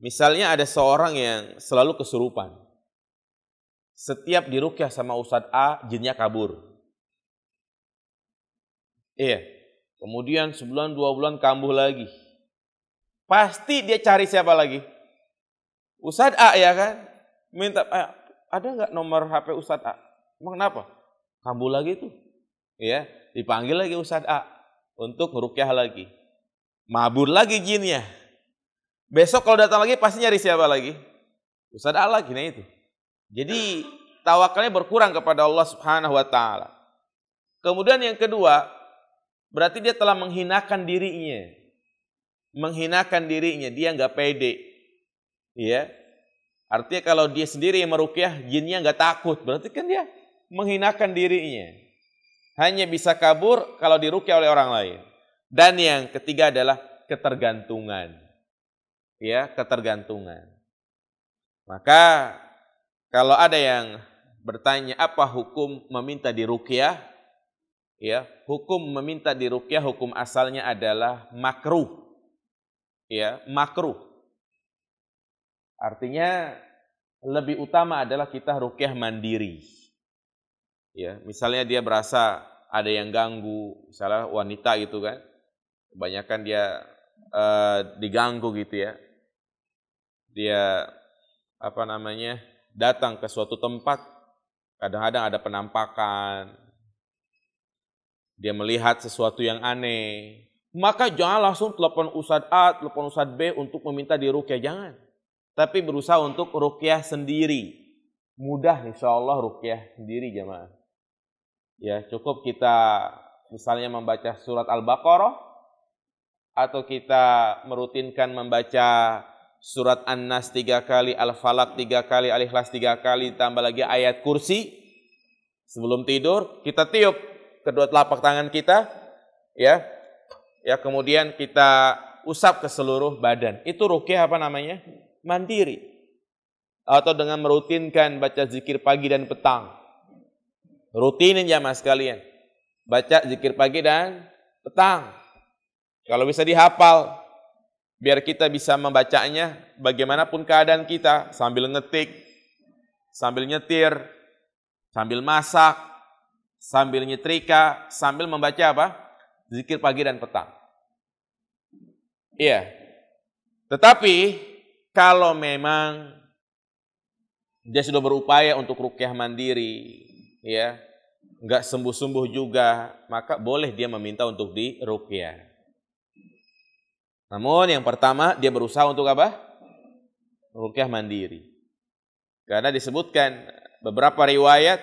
Misalnya ada seorang yang selalu kesurupan. Setiap diruqyah sama Ustadz A, jinnya kabur. Iya. Kemudian sebulan 2 bulan kambuh lagi. Pasti dia cari siapa lagi? Ustadz A ya kan? Minta, ada nggak nomor HP Ustadz A? Emang kenapa? Kambuh lagi tuh. Ya, dipanggil lagi Ustadz A untuk ngeruqyah lagi. Mabur lagi jinnya. Besok kalau datang lagi pasti nyari siapa lagi? Ustadz A lagi, nah itu. Jadi tawakalnya berkurang kepada Allah Subhanahu wa taala. Kemudian yang kedua, berarti dia telah menghinakan dirinya. Menghinakan dirinya, dia enggak pede. Ya. Artinya kalau dia sendiri yang meruqyah, jinnya enggak takut. Berarti kan dia menghinakan dirinya. Hanya bisa kabur kalau diruqyah oleh orang lain. Dan yang ketiga adalah ketergantungan. Ya, ketergantungan. Maka kalau ada yang bertanya apa hukum meminta diruqyah? Ya, hukum meminta diruqyah hukum asalnya adalah makruh. Ya, makruh. Artinya lebih utama adalah kita ruqyah mandiri. Ya, misalnya dia berasa ada yang ganggu, misalnya wanita gitu kan. Kebanyakan dia diganggu gitu ya. Dia datang ke suatu tempat, kadang-kadang ada penampakan, dia melihat sesuatu yang aneh, maka jangan langsung telepon Ustadz A, telepon Ustadz B untuk meminta diruqyah, jangan. Tapi berusaha untuk ruqyah sendiri. Mudah insyaallah ruqyah sendiri jemaah. Ya, cukup kita misalnya membaca surat Al-Baqarah, atau kita merutinkan membaca surat An-Nas 3 kali, Al-Falaq 3 kali, Al-Ikhlas 3 kali, tambah lagi ayat kursi, Sebelum tidur kita tiup kedua telapak tangan kita, ya. Ya, kemudian kita usap ke seluruh badan. Itu ruqyah apa namanya? Mandiri. Atau dengan merutinkan baca zikir pagi dan petang. Rutinin jamaah sekalian. Baca zikir pagi dan petang. Kalau bisa dihafal, biar kita bisa membacanya bagaimanapun keadaan kita, sambil ngetik, sambil nyetir, sambil masak, sambil nyetrika, sambil membaca apa? Zikir pagi dan petang. Iya. Tetapi kalau memang dia sudah berupaya untuk ruqyah mandiri, ya, enggak sembuh-sembuh juga, maka boleh dia meminta untuk diruqyah. Namun yang pertama dia berusaha untuk apa? Ruqyah mandiri. Karena disebutkan beberapa riwayat,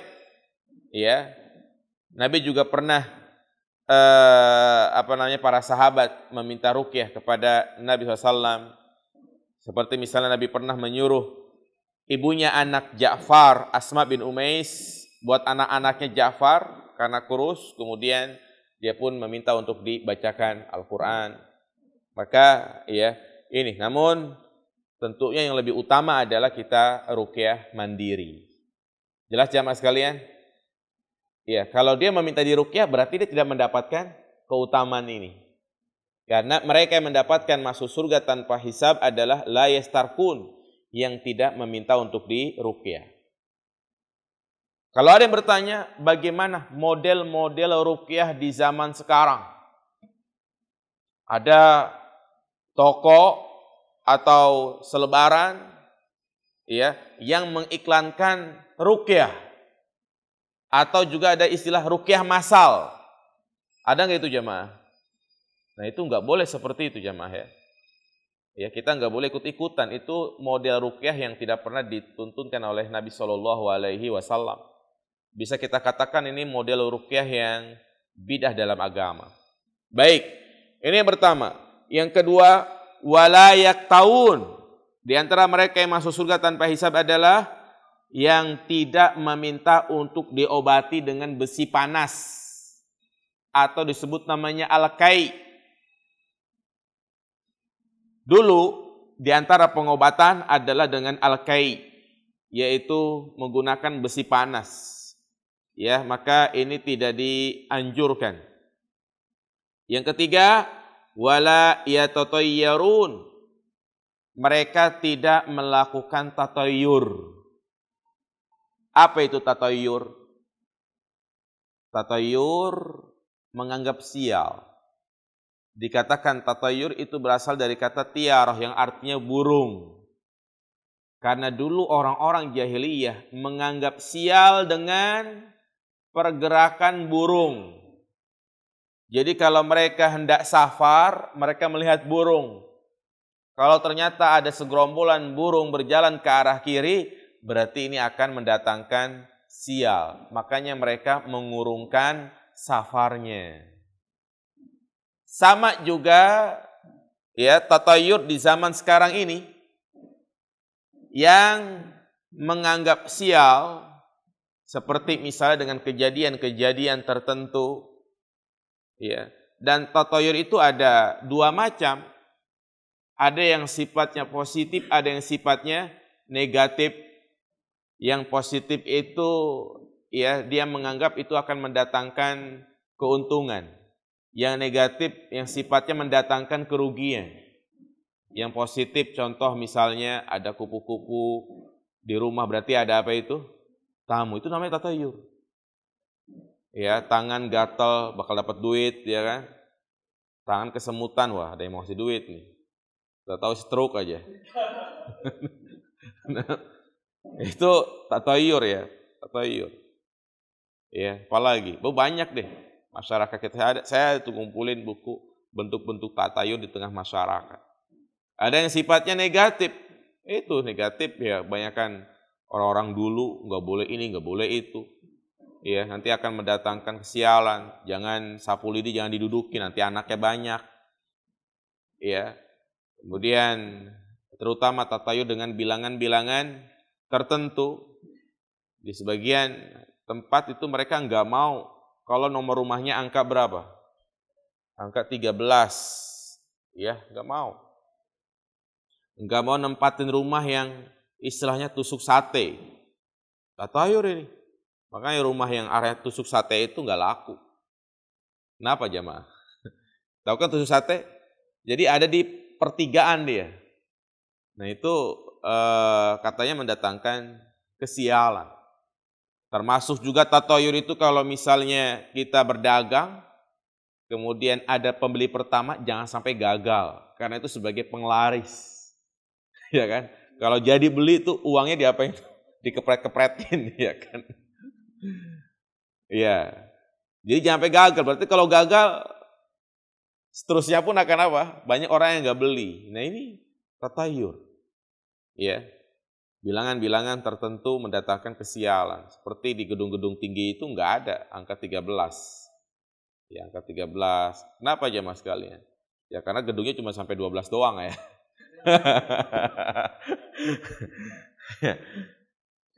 ya, Nabi juga pernah para sahabat meminta ruqyah kepada Nabi SAW. Seperti misalnya Nabi pernah menyuruh ibunya anak Ja'far, Asma bin Umais, buat anak-anaknya Ja'far karena kurus, kemudian dia pun meminta untuk dibacakan Al-Quran. Maka ya ini, namun tentunya yang lebih utama adalah kita ruqyah mandiri. Jelas jamaah sekalian? Ya, kalau dia meminta diruqyah berarti dia tidak mendapatkan keutamaan ini. Karena mereka yang mendapatkan masuk surga tanpa hisab adalah la yastarqun, yang tidak meminta untuk diruqyah. Kalau ada yang bertanya, bagaimana model-model ruqyah di zaman sekarang? Ada toko atau selebaran, ya, yang mengiklankan ruqyah. Atau juga ada istilah ruqyah massal. Ada nggak itu jamaah? Nah itu nggak boleh seperti itu jamaah ya. Ya kita nggak boleh ikut-ikutan. Itu model ruqyah yang tidak pernah dituntunkan oleh Nabi SAW. Bisa kita katakan ini model ruqyah yang bidah dalam agama. Baik, ini yang pertama. Yang kedua, wala yaktaun. Di antara mereka yang masuk surga tanpa hisab adalah yang tidak meminta untuk diobati dengan besi panas atau disebut namanya al-kai. Dulu di antara pengobatan adalah dengan al-kai, yaitu menggunakan besi panas. Ya, maka ini tidak dianjurkan. Yang ketiga, wala yatatayyarun. Mereka tidak melakukan tatayyur. Apa itu tatayyur? Tatayyur menganggap sial. Dikatakan tatayyur itu berasal dari kata tiarah yang artinya burung. Karena dulu orang-orang jahiliyah menganggap sial dengan pergerakan burung. Jadi kalau mereka hendak safar, mereka melihat burung. Kalau ternyata ada segerombolan burung berjalan ke arah kiri, berarti ini akan mendatangkan sial. Makanya mereka mengurungkan safarnya. Sama juga ya tatayyur di zaman sekarang ini yang menganggap sial seperti misalnya dengan kejadian-kejadian tertentu ya. Dan tatayyur itu ada dua macam. Ada yang sifatnya positif, ada yang sifatnya negatif. Yang positif itu ya dia menganggap itu akan mendatangkan keuntungan. Yang negatif yang sifatnya mendatangkan kerugian. Yang positif contoh misalnya ada kupu-kupu di rumah berarti ada apa itu? Tamu, itu namanya tatayyur. Ya, tangan gatal bakal dapat duit ya kan? Tangan kesemutan, wah ada yang mau kasih duit nih. Udah tahu stroke aja. Itu tatayyur ya, tatayyur. Ya, apalagi, banyak deh masyarakat kita. Saya tuh ngumpulin buku bentuk-bentuk tatayyur di tengah masyarakat. Ada yang sifatnya negatif. Itu negatif ya, kebanyakan orang-orang dulu nggak boleh ini, nggak boleh itu. Ya, nanti akan mendatangkan kesialan. Jangan sapu lidi, jangan diduduki, nanti anaknya banyak. Ya. Kemudian terutama tatayyur dengan bilangan-bilangan tertentu. Di sebagian tempat itu mereka nggak mau kalau nomor rumahnya angka berapa? Angka 13. Ya, nggak mau. Nggak mau nempatin rumah yang istilahnya tusuk sate. Tatayur ini. Makanya rumah yang area tusuk sate itu nggak laku. Kenapa jamaah? Tahu kan tusuk sate? Jadi ada di pertigaan dia. Nah itu katanya mendatangkan kesialan. Termasuk juga tatayur itu kalau misalnya kita berdagang, kemudian ada pembeli pertama, jangan sampai gagal. Karena itu sebagai penglaris. Ya kan? Kalau jadi beli itu uangnya diapain? Dikepret-kepretin, ya kan? Iya. Jadi jangan sampai gagal. Berarti kalau gagal, seterusnya pun akan apa? Banyak orang yang nggak beli. Nah ini tatayur. Ya. Bilangan-bilangan tertentu mendatangkan kesialan. Seperti di gedung-gedung tinggi itu nggak ada angka 13. Ya, angka 13. Kenapa jemaah sekalian? Ya karena gedungnya cuma sampai 12 doang ya.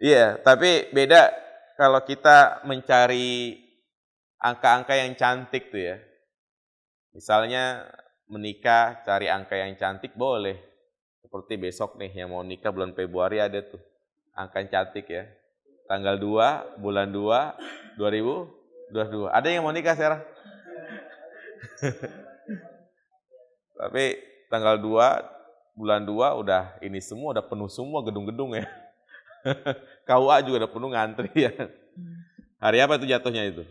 Iya, tapi beda kalau kita mencari angka-angka yang cantik tuh ya. Misalnya menikah cari angka yang cantik boleh. Seperti besok nih yang mau nikah bulan Februari ada tuh angka yang cantik ya. Tanggal 2, bulan 2, 2022. Ada yang mau nikah sekarang? Tapi tanggal 2, bulan 2 udah ini semua, udah penuh semua gedung-gedung ya. KUA juga udah penuh ngantri ya. Hari apa itu jatuhnya itu?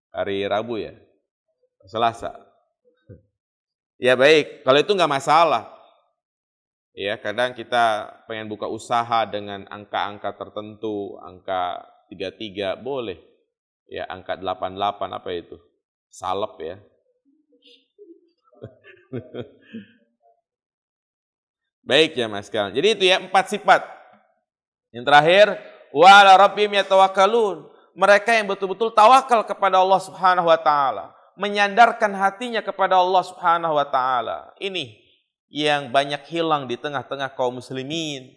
Hari Rabu ya? Selasa. Ya baik, kalau itu nggak masalah. Ya, kadang kita pengen buka usaha dengan angka-angka tertentu, angka 33 boleh. Ya, angka 88 apa itu? Salep ya. Baik ya Mas sekalian. Jadi itu ya 4 sifat. Yang terakhir, wa 'ala rabbihim yatawakkalun. Mereka yang betul-betul tawakal kepada Allah Subhanahu wa taala, menyandarkan hatinya kepada Allah Subhanahu wa taala. Ini yang banyak hilang di tengah-tengah kaum muslimin.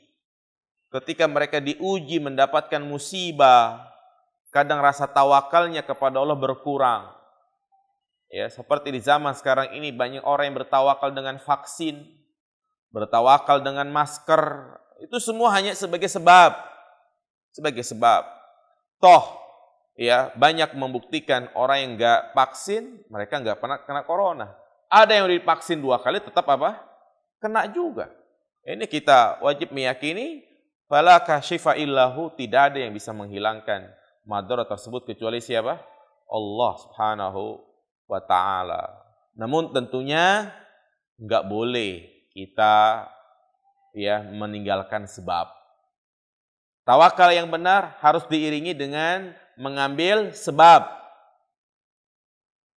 Ketika mereka diuji mendapatkan musibah, kadang rasa tawakalnya kepada Allah berkurang. Ya, seperti di zaman sekarang ini banyak orang yang bertawakal dengan vaksin, bertawakal dengan masker. Itu semua hanya sebagai sebab. Sebagai sebab. Toh, ya banyak membuktikan orang yang enggak vaksin, mereka enggak pernah kena corona. Ada yang divaksin 2 kali tetap apa? Kena juga. Ini kita wajib meyakini fala kasyifa illahu, tidak ada yang bisa menghilangkan madarat tersebut kecuali siapa? Allah Subhanahu wa taala. Namun tentunya enggak boleh kita ya meninggalkan sebab. Tawakal yang benar harus diiringi dengan mengambil sebab.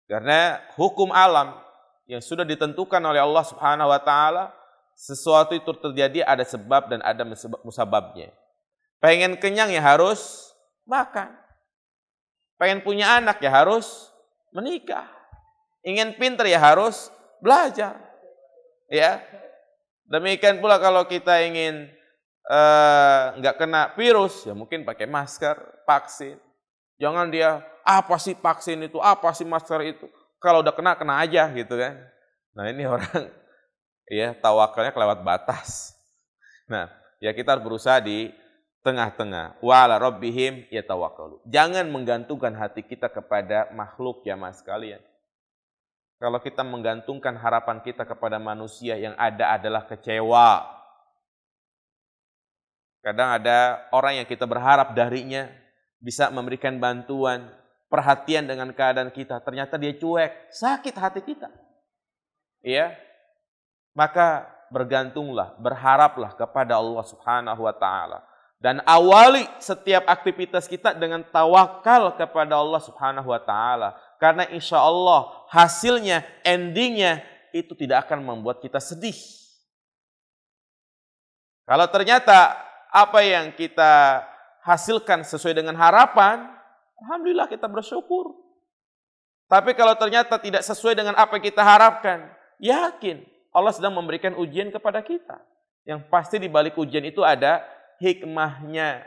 Karena hukum alam yang sudah ditentukan oleh Allah Subhanahu wa taala, sesuatu itu terjadi ada sebab dan ada musababnya. Pengen kenyang ya harus makan. Pengen punya anak ya harus menikah. Ingin pintar ya harus belajar. Ya. Demikian pula kalau kita ingin nggak kena virus, ya mungkin pakai masker, vaksin. Jangan dia, apa sih vaksin itu, apa sih masker itu. Kalau udah kena aja gitu kan. Nah ini orang ya tawakalnya kelewat batas. Nah ya kita harus berusaha di tengah-tengah. Wa 'ala rabbihim yatawakkalu. Jangan menggantungkan hati kita kepada makhluk ya mas sekalian. Kalau kita menggantungkan harapan kita kepada manusia, yang ada adalah kecewa. Kadang ada orang yang kita berharap darinya bisa memberikan bantuan, perhatian dengan keadaan kita, ternyata dia cuek, sakit hati kita. Ya. Maka bergantunglah, berharaplah kepada Allah Subhanahu wa taala dan awali setiap aktivitas kita dengan tawakal kepada Allah Subhanahu wa taala, karena insya Allah hasilnya, endingnya itu tidak akan membuat kita sedih. Kalau ternyata apa yang kita hasilkan sesuai dengan harapan, alhamdulillah kita bersyukur. Tapi kalau ternyata tidak sesuai dengan apa yang kita harapkan, yakin Allah sedang memberikan ujian kepada kita. Yang pasti di balik ujian itu ada hikmahnya.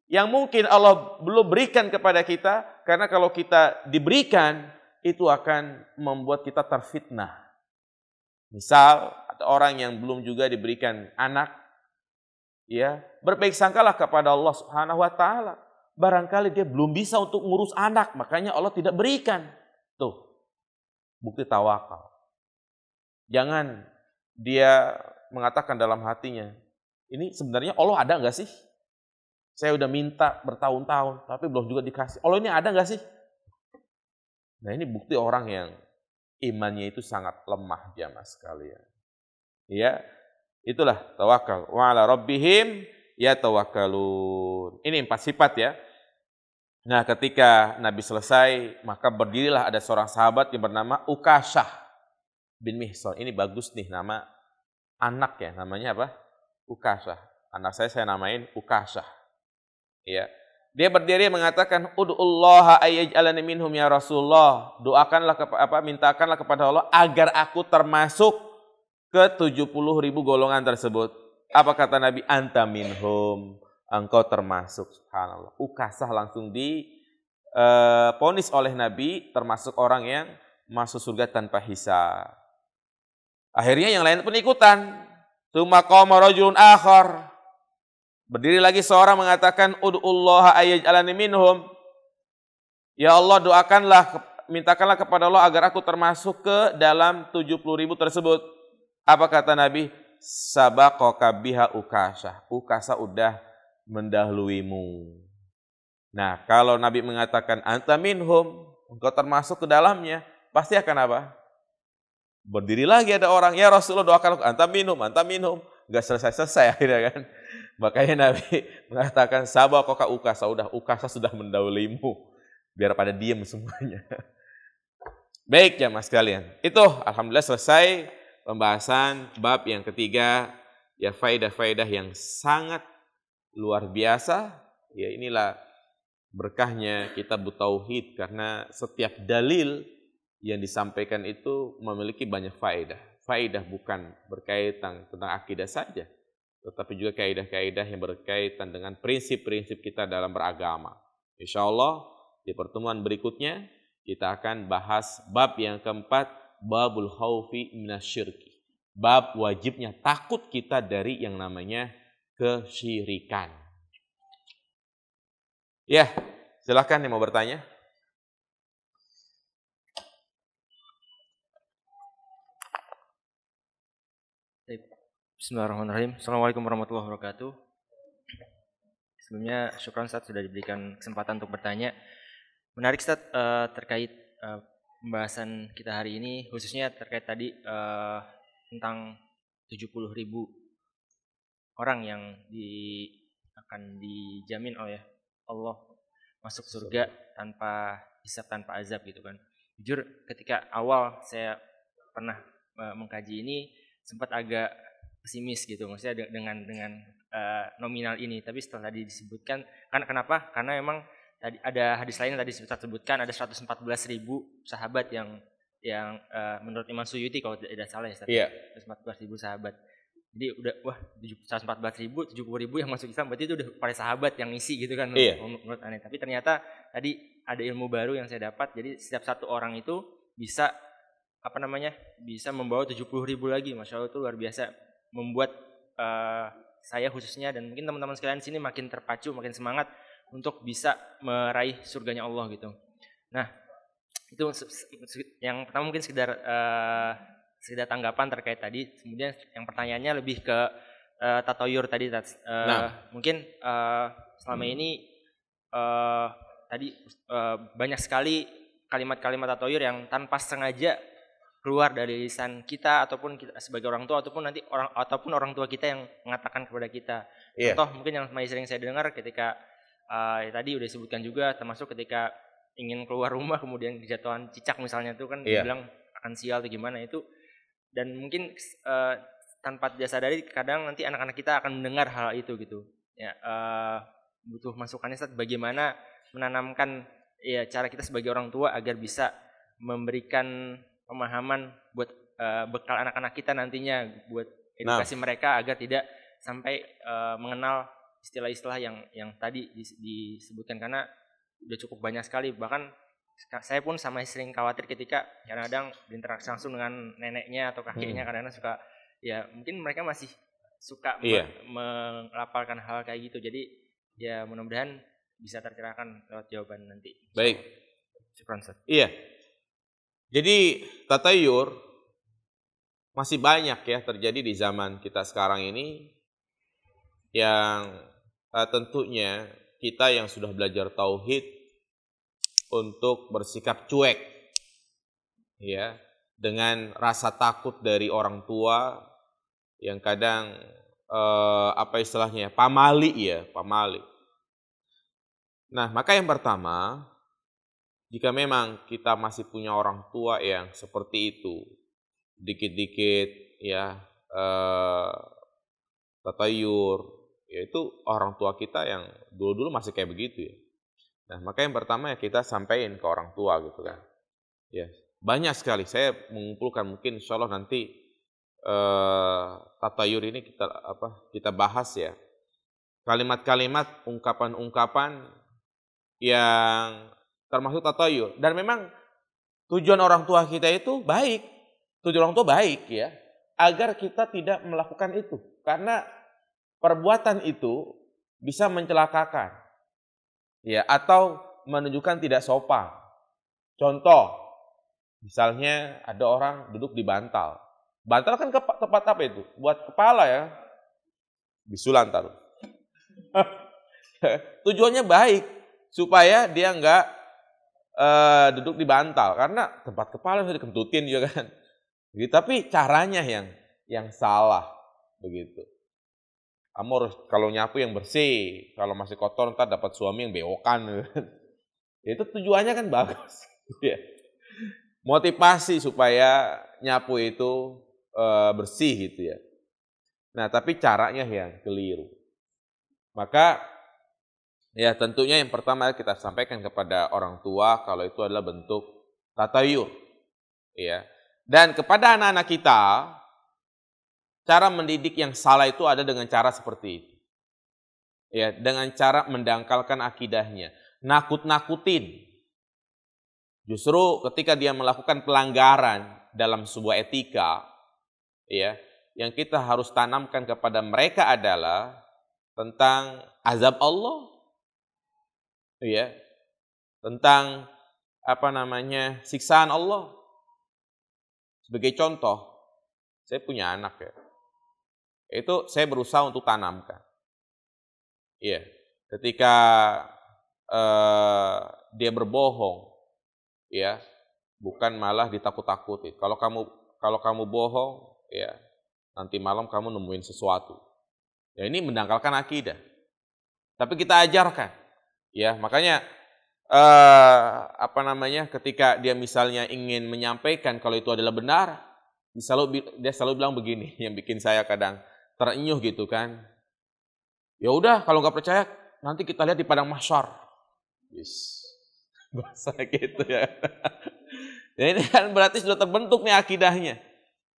yang mungkin Allah belum berikan kepada kita, karena kalau kita diberikan, itu akan membuat kita terfitnah. Misal, ada orang yang belum juga diberikan anak, ya, berbaik sangkalah kepada Allah Subhanahu wa taala. Barangkali dia belum bisa untuk ngurus anak, makanya Allah tidak berikan. Tuh, bukti tawakal. Jangan dia mengatakan dalam hatinya, ini sebenarnya Allah ada nggak sih? Saya udah minta bertahun-tahun, tapi belum juga dikasih. Allah ini ada nggak sih? Nah, ini bukti orang yang imannya itu sangat lemah, jamaah sekalian. Ya, itulah tawakal. Wa 'ala rabbihim yatawakkalun. Ini 4 sifat ya. Nah, ketika Nabi selesai, maka berdirilah ada seorang sahabat yang bernama Ukasyah bin Mihsan. Ini bagus nih nama anak ya, namanya apa? Ukasyah. Anak saya namain Ukasyah. Ya. Dia berdiri mengatakan, "Ud'ullaha ayyaj'alani minhum ya Rasulullah." Doakanlah mintakanlah kepada Allah agar aku termasuk ke 70.000 golongan tersebut. Apa kata Nabi? Anta minhum. Engkau termasuk. Subhanallah. Ukasyah langsung diponis oleh Nabi termasuk orang yang masuk surga tanpa hisab. Akhirnya yang lain pun ikutan. Tsumma qama rajulun akhar. Berdiri lagi seorang mengatakan, "Ud'ullaha ayyaj'alani minhum." Ya Allah, mintakanlah kepada Allah agar aku termasuk ke dalam 70.000 tersebut. Apa kata Nabi? Sabaqaka biha Ukasyah. Ukasyah udah mendahuluimu. Nah, kalau Nabi mengatakan anta minhum, engkau termasuk ke dalamnya, pasti akan apa? Berdiri lagi ada orang, ya Rasulullah doakan aku, anta minhum. Enggak selesai-selesai akhirnya kan. Makanya Nabi mengatakan sabaqaka Ukasyah, Ukasyah sudah mendahuluimu. Biar pada diam semuanya. Baik ya Mas kalian. Itu alhamdulillah selesai pembahasan bab yang ketiga, ya faedah-faedah yang sangat luar biasa. Ya inilah berkahnya kitab tauhid, karena setiap dalil yang disampaikan itu memiliki banyak faedah. Faedah bukan berkaitan tentang akidah saja, tetapi juga kaidah-kaidah yang berkaitan dengan prinsip-prinsip kita dalam beragama. Insyaallah di pertemuan berikutnya kita akan bahas bab yang keempat, babul khaufi minasyirki. Bab wajibnya takut kita dari yang namanya kesyirikan. Ya, silakan yang mau bertanya. Bismillahirrahmanirrahim. Assalamualaikum warahmatullahi wabarakatuh. Sebelumnya syukran Ustaz sudah diberikan kesempatan untuk bertanya. Menarik Ustaz terkait pembahasan kita hari ini, khususnya terkait tadi tentang 70.000 orang yang akan dijamin oleh Allah masuk surga tanpa hisab, tanpa azab gitu kan. Jujur ketika awal saya pernah mengkaji ini sempat agak pesimis gitu, maksudnya dengan nominal ini. Tapi setelah tadi disebutkan, kenapa? Karena memang tadi ada hadis lain yang tadi saya sebutkan, ada 114.000 sahabat yang menurut Imam Suyuti kalau tidak salah ya, Iya. 114.000 sahabat. Jadi udah 114.000, 70.000 yang masuk Islam, berarti itu udah para sahabat yang isi gitu kan. Iya. Menurut aneh. Tapi ternyata tadi ada ilmu baru yang saya dapat. Jadi setiap satu orang itu bisa bisa membawa 70.000 lagi. Masya Allah, itu luar biasa, membuat saya khususnya dan mungkin teman-teman sekalian di sini makin terpacu, makin semangat untuk bisa meraih surganya Allah gitu. Nah, itu yang pertama mungkin sekedar tanggapan terkait tadi. Kemudian yang pertanyaannya lebih ke tatoyur tadi. Mungkin selama ini tadi banyak sekali kalimat-kalimat tatoyur yang tanpa sengaja keluar dari lisan kita ataupun kita sebagai orang tua ataupun orang tua kita yang mengatakan kepada kita. Yeah. Contoh mungkin yang sering saya dengar ketika tadi udah disebutkan juga, termasuk ketika ingin keluar rumah kemudian dijatuhan cicak misalnya, itu kan dibilang akan sial atau gimana itu. Dan mungkin tanpa disadari kadang nanti anak-anak kita akan mendengar hal itu gitu. Ya, butuh masukannya Ustaz, bagaimana menanamkan ya cara kita sebagai orang tua agar bisa memberikan pemahaman buat bekal anak-anak kita nantinya, buat edukasi mereka agar tidak sampai mengenal istilah-istilah yang tadi disebutkan, karena udah cukup banyak sekali. Bahkan saya pun sama sering khawatir ketika kadang-kadang berinteraksi langsung dengan neneknya atau kakeknya, kadang-kadang suka, ya mungkin mereka masih suka melapalkan hal kayak gitu. Jadi ya mudah-mudahan bisa tercerahkan lewat jawaban nanti. Baik. Syukran, Ustaz. Iya. Jadi tatayur masih banyak ya terjadi di zaman kita sekarang ini, yang tentunya kita yang sudah belajar tauhid untuk bersikap cuek ya, dengan rasa takut dari orang tua yang kadang apa istilahnya, pamali. Nah, maka yang pertama, jika memang kita masih punya orang tua yang seperti itu, dikit-dikit ya tatayur, yaitu orang tua kita yang dulu-dulu masih kayak begitu ya. Nah, maka yang pertama ya kita sampaikan ke orang tua gitu kan. Ya, banyak sekali saya mengumpulkan, mungkin insya Allah nanti tatayur ini kita bahas ya. Kalimat-kalimat, ungkapan-ungkapan yang termasuk tatayur, dan memang tujuan orang tua kita itu baik. Tujuan orang tua baik ya, agar kita tidak melakukan itu, karena perbuatan itu bisa mencelakakan ya, atau menunjukkan tidak sopan. Contoh, misalnya ada orang duduk di bantal. Bantal kan tempat apa itu? Buat kepala ya. Bisulan taruh. Tujuannya baik, supaya dia enggak duduk di bantal, karena tempat kepala bisa dikentutin juga kan. Gitu, tapi caranya yang salah begitu. Kamu harus kalau nyapu yang bersih, kalau masih kotor ntar dapat suami yang bewokan. Itu tujuannya kan bagus. Motivasi supaya nyapu itu bersih gitu ya. Nah, tapi caranya yang keliru. Maka ya tentunya yang pertama kita sampaikan kepada orang tua kalau itu adalah bentuk tatayur. Ya. Dan kepada anak-anak kita, cara mendidik yang salah itu ada dengan cara seperti itu. Ya, dengan cara mendangkalkan akidahnya, nakut-nakutin. Justru ketika dia melakukan pelanggaran dalam sebuah etika, ya, yang kita harus tanamkan kepada mereka adalah tentang azab Allah, ya, tentang siksaan Allah. Sebagai contoh, saya punya anak ya, itu saya berusaha untuk tanamkan. Iya, ketika dia berbohong, ya, bukan malah ditakut-takuti. Kalau kamu bohong, ya, nanti malam kamu nemuin sesuatu. Ya, ini mendangkalkan akidah. Tapi kita ajarkan, ya, makanya ketika dia misalnya ingin menyampaikan kalau itu adalah benar, dia selalu bilang begini, yang bikin saya kadang terenyuh gitu kan. Ya udah, kalau nggak percaya nanti kita lihat di padang mahsyar. Yes. Bahasa gitu ya. Ya, ini kan berarti sudah terbentuk nih akidahnya.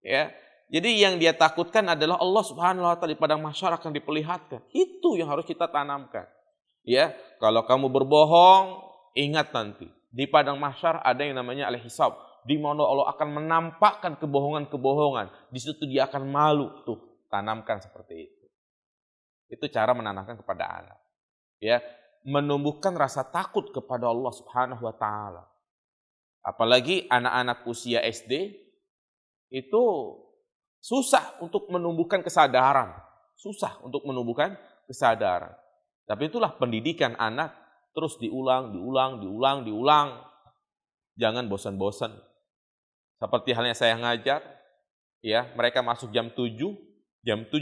Ya. Jadi yang dia takutkan adalah Allah Subhanahu wa taala di padang mahsyar akan diperlihatkan. Itu yang harus kita tanamkan. Ya, kalau kamu berbohong, ingat nanti di padang mahsyar ada yang namanya al-hisab, di mana Allah akan menampakkan kebohongan-kebohongan. Di situ dia akan malu. Tuh, tanamkan seperti itu. Itu cara menanamkan kepada anak. Ya, menumbuhkan rasa takut kepada Allah Subhanahu wa taala. Apalagi anak-anak usia SD itu susah untuk menumbuhkan kesadaran. Tapi itulah pendidikan anak, terus diulang. Jangan bosan-bosan. Seperti halnya saya ngajar, ya, mereka masuk jam 7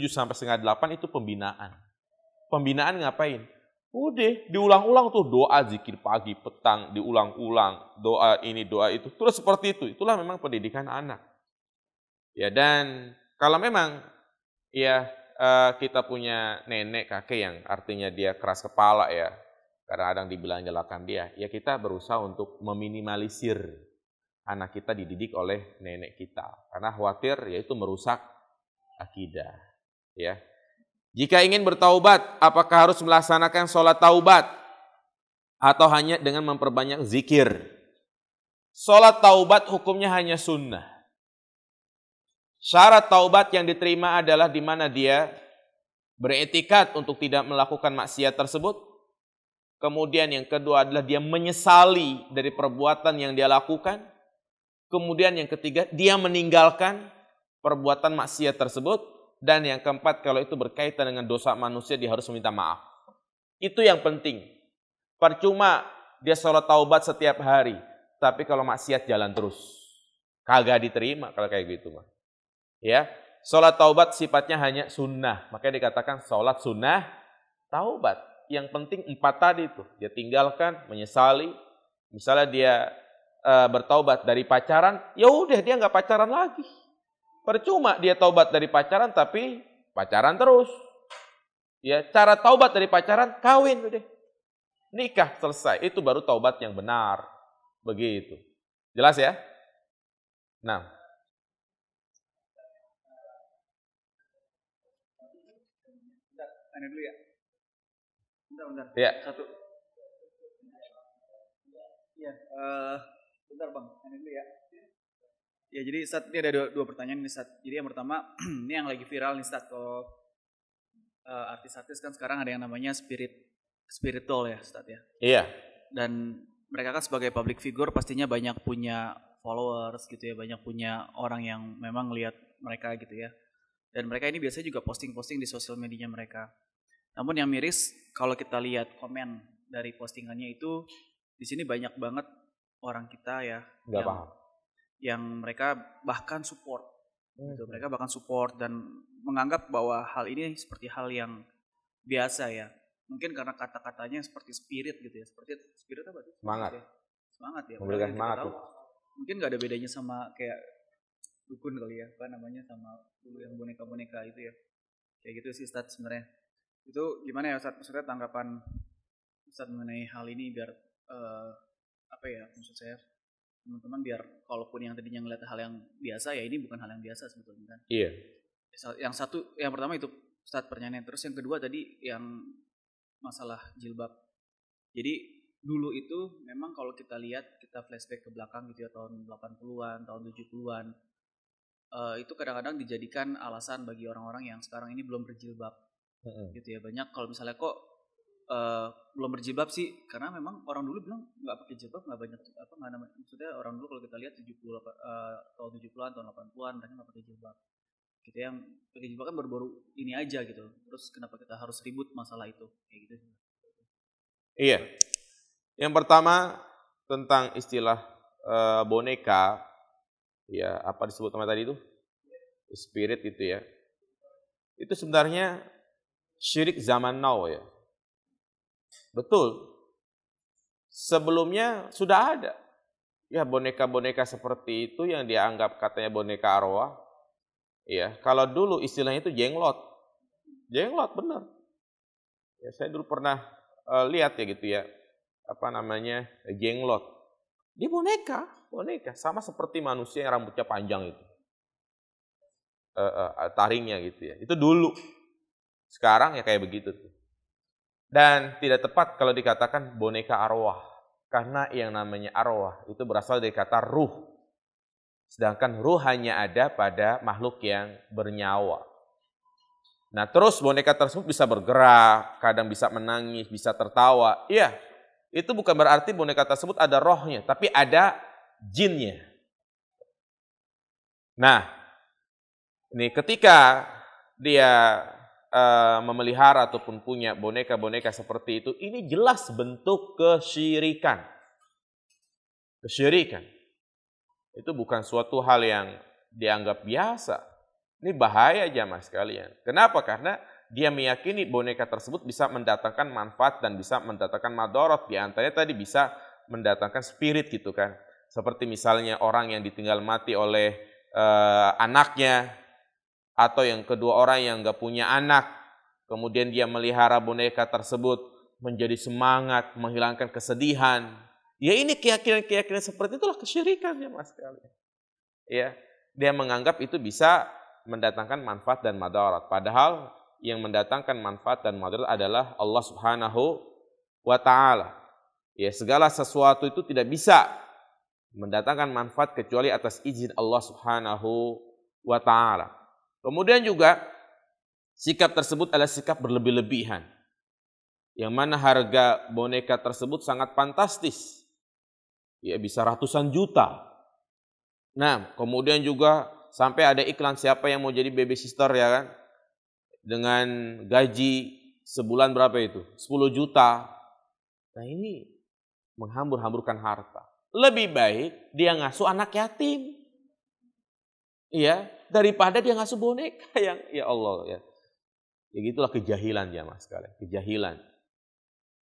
sampai setengah 8 itu pembinaan. Pembinaan ngapain? Udah, diulang-ulang tuh doa zikir pagi, petang, diulang-ulang, doa ini, doa itu. Terus seperti itu. Itulah memang pendidikan anak. Ya, dan kalau memang ya kita punya nenek, kakek yang artinya dia keras kepala ya, kadang-kadang dibilang nyalakan dia, ya kita berusaha untuk meminimalisir anak kita dididik oleh nenek kita. Karena khawatir yaitu merusak akidah. Ya. Jika ingin bertaubat, apakah harus melaksanakan sholat taubat atau hanya dengan memperbanyak zikir? Sholat taubat hukumnya hanya sunnah. Syarat taubat yang diterima adalah di mana dia beriktikad untuk tidak melakukan maksiat tersebut. Kemudian yang kedua adalah dia menyesali dari perbuatan yang dia lakukan. Kemudian yang ketiga, dia meninggalkan perbuatan maksiat tersebut. Dan yang keempat, kalau itu berkaitan dengan dosa manusia, dia harus meminta maaf. Itu yang penting. Percuma dia sholat taubat setiap hari, tapi kalau maksiat jalan terus. Kagak diterima kalau kayak gitu, mah. Ya, sholat taubat sifatnya hanya sunnah. Makanya dikatakan sholat sunnah taubat. Yang penting 4 tadi itu. Dia tinggalkan, menyesali. Misalnya dia bertaubat dari pacaran, ya udah dia nggak pacaran lagi. Percuma dia taubat dari pacaran tapi pacaran terus. Ya, cara taubat dari pacaran kawin udah. Nikah selesai. Itu baru taubat yang benar. Begitu. Jelas ya? Nah. Tanya dulu ya. Bentar. Ya. Satu. Iya, bentar Bang, tanya dulu ya. Ya, jadi Ustaz, ini ada dua pertanyaan nih Ustaz. Jadi yang pertama, ini yang lagi viral nih Ustaz, kalau artis-artis kan sekarang ada yang namanya spiritual ya Ustaz ya. Iya. Dan mereka kan sebagai public figure pastinya banyak punya followers gitu ya, banyak punya orang yang memang lihat mereka gitu ya. Dan mereka ini biasanya juga posting-posting di sosial medianya mereka. Namun yang miris kalau kita lihat komen dari postingannya itu, di sini banyak banget orang kita ya yang mereka bahkan support. Gitu. Mereka bahkan support dan menganggap bahwa hal ini seperti hal yang biasa ya. Mungkin karena kata-katanya seperti spirit gitu ya. Seperti spirit apa tuh? Semangat. Semangat ya. Memberikan semangat. Mungkin nggak ada bedanya sama kayak dukun kali ya, apa namanya, sama dulu yang boneka-boneka itu ya. Kayak gitu sih Ustaz sebenarnya. Itu gimana ya Ustaz? Maksudnya tanggapan Ustaz mengenai hal ini biar apa ya, maksud saya teman-teman biar kalaupun yang tadinya ngeliat hal yang biasa ya, ini bukan hal yang biasa sebetulnya kan. Iya. Yang pertama itu Ustaz pertanyaannya. Terus yang kedua tadi yang masalah jilbab. Jadi dulu itu memang kalau kita lihat, kita flashback ke belakang gitu ya, tahun 80-an, tahun 70-an, itu kadang-kadang dijadikan alasan bagi orang-orang yang sekarang ini belum berjilbab. Gitu ya, banyak kalau misalnya kok belum berjilbab sih, karena memang orang dulu bilang nggak pakai jilbab, nggak banyak apa, nggak namanya, maksudnya orang dulu kalau kita lihat tahun 70-an, tahun 80-an mereka nggak pakai jilbab. Gitu, yang pakai jilbab kan baru-baru ini aja gitu. Terus kenapa kita harus ribut masalah itu kayak gitu? Iya. Yang pertama tentang istilah boneka, ya apa disebut nama tadi itu? Spirit gitu ya. Itu sebenarnya syirik zaman now ya. Betul. Sebelumnya sudah ada. Ya, boneka-boneka seperti itu yang dianggap katanya boneka arwah. Ya, kalau dulu istilahnya itu jenglot. Jenglot benar. Ya, saya dulu pernah lihat ya gitu ya. Apa namanya? Jenglot. Dia boneka sama seperti manusia yang rambutnya panjang itu. Taringnya gitu ya. Itu dulu. Sekarang ya kayak begitu tuh. Dan tidak tepat kalau dikatakan boneka arwah. Karena yang namanya arwah itu berasal dari kata ruh. Sedangkan ruh hanya ada pada makhluk yang bernyawa. Nah, terus boneka tersebut bisa bergerak, kadang bisa menangis, bisa tertawa. Iya, itu bukan berarti boneka tersebut ada rohnya, tapi ada jinnya. Nah, ini ketika dia memelihara ataupun punya boneka-boneka seperti itu, ini jelas bentuk kesyirikan. Kesyirikan. Itu bukan suatu hal yang dianggap biasa. Ini bahaya jamaah sekalian. Kenapa? Karena dia meyakini boneka tersebut bisa mendatangkan manfaat dan bisa mendatangkan madorot. Di antaranya tadi bisa mendatangkan spirit gitu kan. Seperti misalnya orang yang ditinggal mati oleh anaknya, atau yang kedua orang yang nggak punya anak, kemudian dia melihara boneka tersebut menjadi semangat, menghilangkan kesedihan. Ya ini keyakinan-keyakinan seperti itulah kesyirikan ya mas sekalian. Ya, dia menganggap itu bisa mendatangkan manfaat dan madarat. Padahal yang mendatangkan manfaat dan madarat adalah Allah Subhanahu wa taala. Ya, segala sesuatu itu tidak bisa mendatangkan manfaat kecuali atas izin Allah Subhanahu wa taala. Kemudian juga sikap tersebut adalah sikap berlebih-lebihan. Yang mana harga boneka tersebut sangat fantastis. Ya, bisa ratusan juta. Nah, kemudian juga sampai ada iklan siapa yang mau jadi babysitter ya kan. Dengan gaji sebulan berapa itu? 10 juta. Nah, ini menghambur-hamburkan harta. Lebih baik dia ngasuh anak yatim. Iya, daripada dia ngasuh boneka yang ya Allah ya. Ya gitulah kejahilan ya Mas sekalian, kejahilan.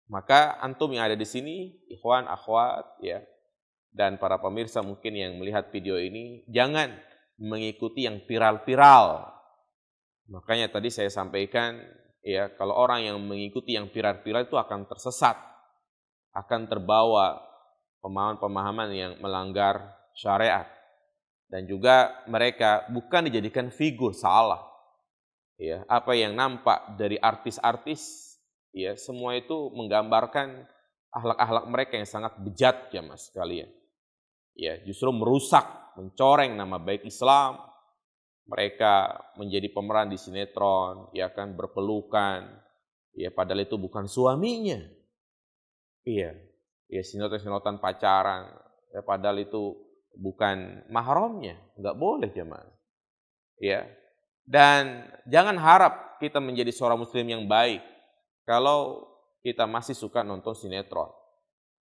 Maka antum yang ada di sini, ikhwan, akhwat ya, dan para pemirsa mungkin yang melihat video ini, jangan mengikuti yang viral-viral. Makanya tadi saya sampaikan ya, kalau orang yang mengikuti yang viral-viral itu akan tersesat, akan terbawa pemahaman-pemahaman yang melanggar syariat. Dan juga mereka bukan dijadikan figur, salah. Ya, apa yang nampak dari artis-artis ya, semua itu menggambarkan akhlak-akhlak mereka yang sangat bejat ya Mas sekalian. Ya, justru merusak, mencoreng nama baik Islam. Mereka menjadi pemeran di sinetron, ya kan, berpelukan. Ya, padahal itu bukan suaminya. Iya. Ya, sinetron-sinetron pacaran, ya padahal itu bukan mahramnya, enggak boleh jemaah. Ya. Dan jangan harap kita menjadi seorang muslim yang baik kalau kita masih suka nonton sinetron.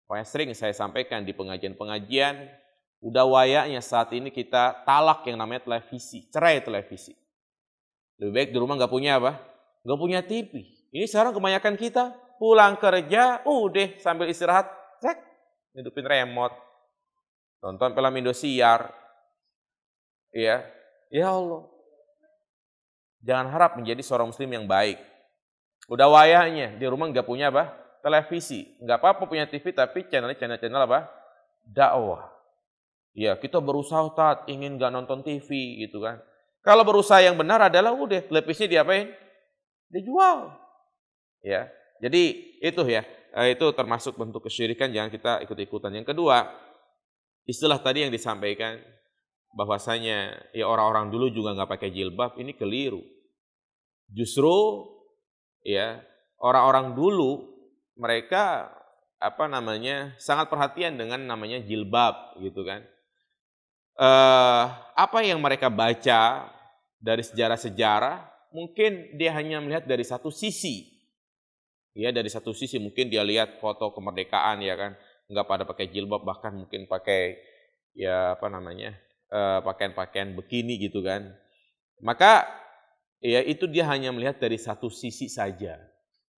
Pokoknya sering saya sampaikan di pengajian-pengajian, udah wayaknya saat ini kita talak yang namanya televisi, cerai televisi. Lebih baik di rumah nggak punya apa? Nggak punya TV. Ini sekarang kebanyakan kita pulang kerja, udah sambil istirahat, cek, hidupin remote, nonton film Indosiar. Ya, ya Allah. Jangan harap menjadi seorang muslim yang baik. Udah wayahnya di rumah nggak punya apa? Televisi. Nggak apa-apa punya TV tapi channel apa? Dakwah. Ya, kita berusaha taat, ingin nggak nonton TV gitu kan. Kalau berusaha yang benar adalah udah televisinya diapain? Dijual. Ya. Jadi itu ya, itu termasuk bentuk kesyirikan, jangan kita ikut-ikutan. Yang kedua, istilah tadi yang disampaikan bahwasanya ya orang-orang dulu juga nggak pakai jilbab, ini keliru. Justru ya orang-orang dulu mereka sangat perhatian dengan namanya jilbab gitu kan. Apa yang mereka baca dari sejarah-sejarah mungkin dia hanya melihat dari satu sisi. Ya, dari satu sisi mungkin dia lihat foto kemerdekaan ya kan, nggak pada pakai jilbab, bahkan mungkin pakai ya pakaian-pakaian bikini gitu kan. Maka ya itu dia hanya melihat dari satu sisi saja.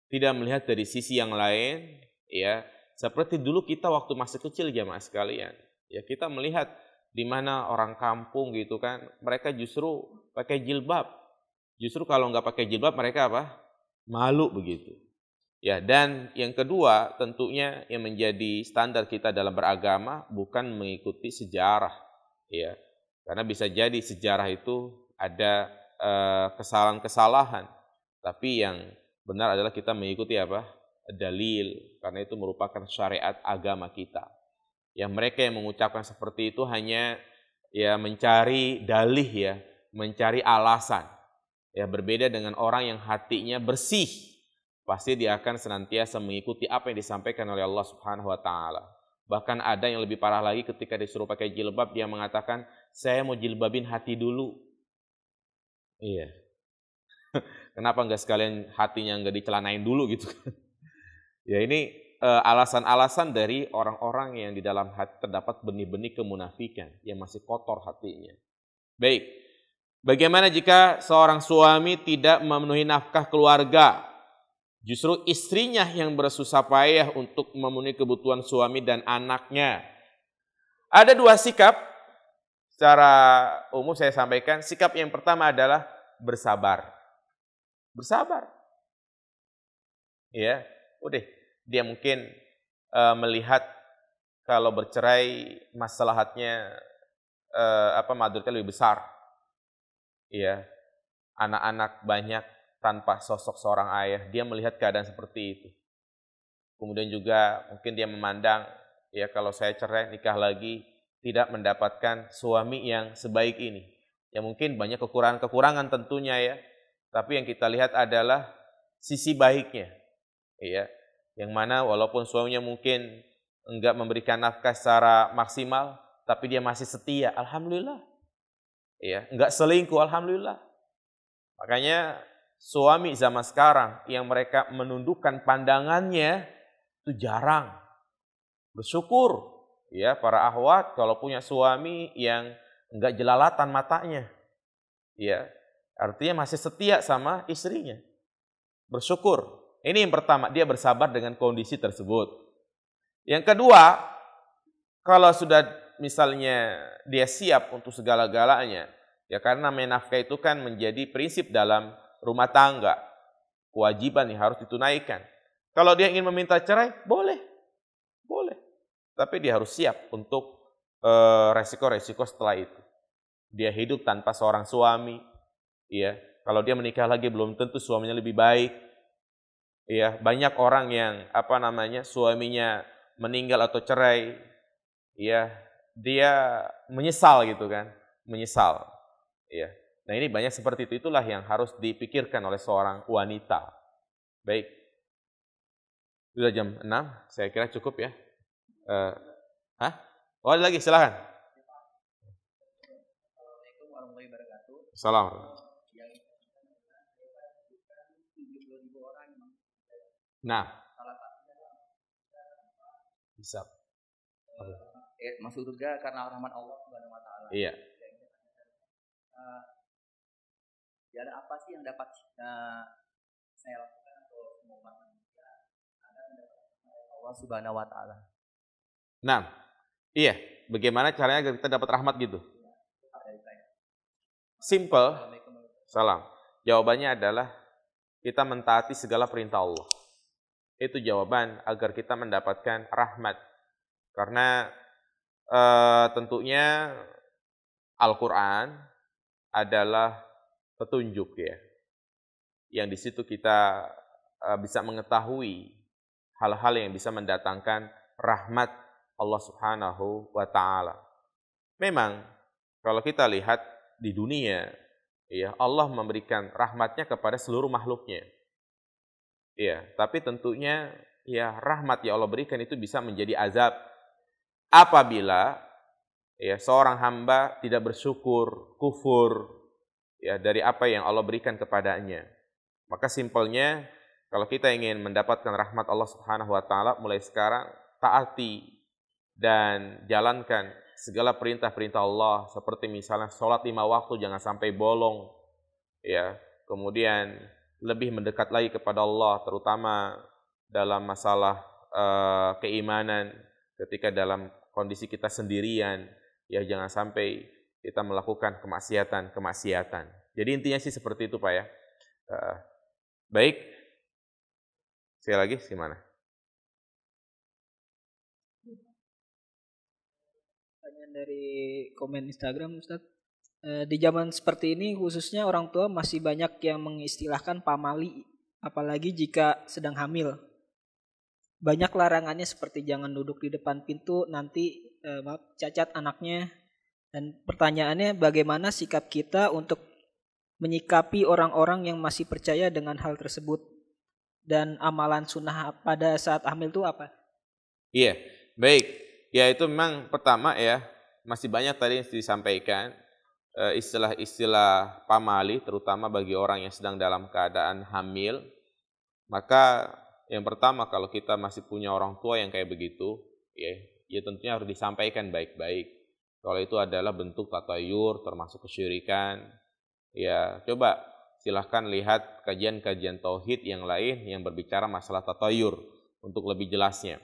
Tidak melihat dari sisi yang lain ya. Seperti dulu kita waktu masih kecil jamaah sekalian. Ya kita melihat di mana orang kampung gitu kan, mereka justru pakai jilbab. Justru kalau nggak pakai jilbab mereka apa? Malu begitu. Ya, dan yang kedua tentunya yang menjadi standar kita dalam beragama bukan mengikuti sejarah. Ya, karena bisa jadi sejarah itu ada kesalahan-kesalahan, tapi yang benar adalah kita mengikuti apa? Dalil, karena itu merupakan syariat agama kita. Yang mereka yang mengucapkan seperti itu hanya ya mencari dalih ya, mencari alasan. Ya berbeda dengan orang yang hatinya bersih, pasti dia akan senantiasa mengikuti apa yang disampaikan oleh Allah Subhanahu wa taala. Bahkan ada yang lebih parah lagi ketika disuruh pakai jilbab, dia mengatakan, "Saya mau jilbabin hati dulu." Iya. Kenapa enggak sekalian hatinya enggak dicelanain dulu gitu kan? Ya ini alasan-alasan dari orang-orang yang di dalam hati terdapat benih-benih kemunafikan, yang masih kotor hatinya. Baik, bagaimana jika seorang suami tidak memenuhi nafkah keluarga? Justru istrinya yang bersusah payah untuk memenuhi kebutuhan suami dan anaknya. Ada dua sikap, secara umum saya sampaikan. Sikap yang pertama adalah bersabar. Bersabar. Ya, udah. Dia mungkin melihat kalau bercerai maslahatnya madaratnya lebih besar. Ya, anak-anak banyak tanpa sosok seorang ayah, dia melihat keadaan seperti itu. Kemudian juga mungkin dia memandang, ya kalau saya cerai nikah lagi, tidak mendapatkan suami yang sebaik ini. Ya mungkin banyak kekurangan-kekurangan tentunya ya, tapi yang kita lihat adalah sisi baiknya. Ya, yang mana walaupun suaminya mungkin enggak memberikan nafkah secara maksimal, tapi dia masih setia, alhamdulillah. Ya, enggak selingkuh, alhamdulillah. Makanya suami zaman sekarang yang mereka menundukkan pandangannya itu jarang. Bersyukur ya para akhwat kalau punya suami yang enggak jelalatan matanya. Ya, artinya masih setia sama istrinya. Bersyukur. Ini yang pertama, dia bersabar dengan kondisi tersebut. Yang kedua, kalau sudah misalnya dia siap untuk segala-galanya, ya karena nafkah itu kan menjadi prinsip dalam rumah tangga. Kewajiban yang harus ditunaikan. Kalau dia ingin meminta cerai, boleh. Boleh. Tapi dia harus siap untuk resiko-resiko setelah itu. Dia hidup tanpa seorang suami. Ya, kalau dia menikah lagi belum tentu suaminya lebih baik. Ya, banyak orang yang suaminya meninggal atau cerai, ya, dia menyesal gitu kan, menyesal. Ya. Nah, ini banyak seperti itu, itulah yang harus dipikirkan oleh seorang wanita. Baik. Sudah jam 6, saya kira cukup ya. Oh, ada lagi, silakan. Assalamualaikum warahmatullahi wabarakatuh. Assalamualaikum. Nah, bisa. Masuk surga karena rahmat Allah Subhanahu wa taala. Iya. Ada apa sih yang dapat saya lakukan atau semua manusia agar mendapatkan Allah Subhanahu wa taala? Nah, iya, bagaimana caranya agar kita dapat rahmat gitu? Simple. Salam. Jawabannya adalah kita mentaati segala perintah Allah. Itu jawaban agar kita mendapatkan rahmat. Karena tentunya Al-Quran adalah petunjuk ya. Yang di situ kita bisa mengetahui hal-hal yang bisa mendatangkan rahmat Allah Subhanahu wa taala. Memang kalau kita lihat di dunia ya, Allah memberikan rahmatnya kepada seluruh makhluknya. Ya, tapi tentunya ya rahmat yang Allah berikan itu bisa menjadi azab apabila ya seorang hamba tidak bersyukur, kufur ya dari apa yang Allah berikan kepadanya. Maka simpelnya kalau kita ingin mendapatkan rahmat Allah Subhanahu wa taala, mulai sekarang taati dan jalankan segala perintah-perintah Allah, seperti misalnya sholat 5 waktu jangan sampai bolong ya. Kemudian lebih mendekat lagi kepada Allah, terutama dalam masalah keimanan, ketika dalam kondisi kita sendirian, ya jangan sampai kita melakukan kemaksiatan. Jadi intinya sih seperti itu Pak ya. Baik, sekali lagi gimana? Pertanyaan dari komen Instagram Ustaz. Di zaman seperti ini khususnya orang tua masih banyak yang mengistilahkan pamali, apalagi jika sedang hamil. Banyak larangannya seperti jangan duduk di depan pintu, nanti cacat anaknya. Dan pertanyaannya bagaimana sikap kita untuk menyikapi orang-orang yang masih percaya dengan hal tersebut, dan amalan sunnah pada saat hamil itu apa? Iya, baik. Ya itu memang pertama ya, masih banyak tadi yang disampaikan istilah-istilah pamali, terutama bagi orang yang sedang dalam keadaan hamil. Maka yang pertama kalau kita masih punya orang tua yang kayak begitu, ya tentunya harus disampaikan baik-baik. Kalau itu adalah bentuk tatayur, termasuk kesyirikan, ya coba silahkan lihat kajian-kajian tauhid yang lain yang berbicara masalah tatayur untuk lebih jelasnya.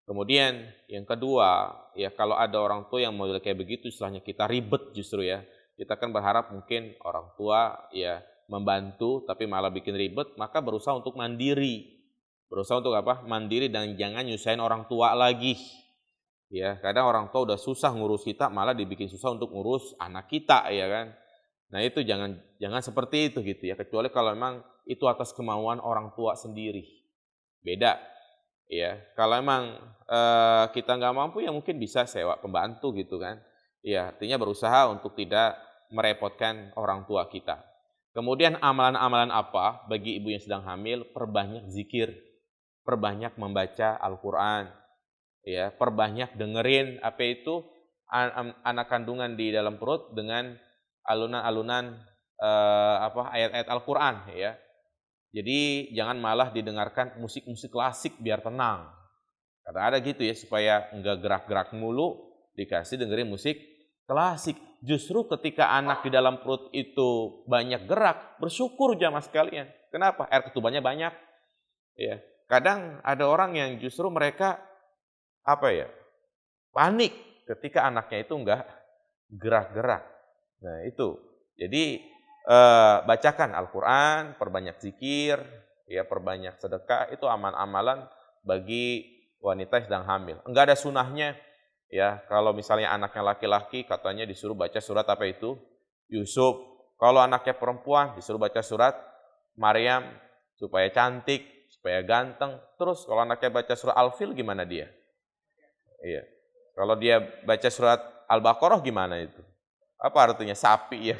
Kemudian yang kedua, ya kalau ada orang tua yang model kayak begitu, istilahnya kita ribet justru ya. Kita kan berharap mungkin orang tua ya membantu, tapi malah bikin ribet, maka berusaha untuk mandiri. Berusaha untuk apa? Mandiri dan jangan nyusahin orang tua lagi. Ya, kadang orang tua udah susah ngurus kita, malah dibikin susah untuk ngurus anak kita ya kan. Nah itu jangan seperti itu gitu ya, kecuali kalau memang itu atas kemauan orang tua sendiri. Beda. Ya, kalau emang kita nggak mampu ya mungkin bisa sewa pembantu gitu kan. Ya, artinya berusaha untuk tidak merepotkan orang tua kita. Kemudian amalan-amalan apa bagi ibu yang sedang hamil? Perbanyak zikir, perbanyak membaca Al-Quran, ya, perbanyak dengerin apa itu anak kandungan di dalam perut dengan alunan-alunan ayat-ayat Al-Quran, ya. Jadi jangan malah didengarkan musik-musik klasik biar tenang. Kadang ada gitu ya, supaya enggak gerak-gerak mulu, dikasih dengerin musik klasik. Justru ketika anak di dalam perut itu banyak gerak, bersyukur jamaah sekalian. Kenapa? Air ketubannya banyak. Ya. Kadang ada orang yang justru mereka panik ketika anaknya itu enggak gerak-gerak. Nah itu. Jadi bacakan Al-Quran, perbanyak zikir, ya, perbanyak sedekah, itu amalan-amalan bagi wanita yang sedang hamil. Enggak ada sunahnya, ya. Kalau misalnya anaknya laki-laki, katanya disuruh baca surat apa itu? Yusuf. Kalau anaknya perempuan, disuruh baca surat Maryam, supaya cantik, supaya ganteng. Terus kalau anaknya baca surat Al-Fil, gimana dia? Iya. Kalau dia baca surat Al-Baqarah, gimana itu? Apa artinya? Sapi, ya.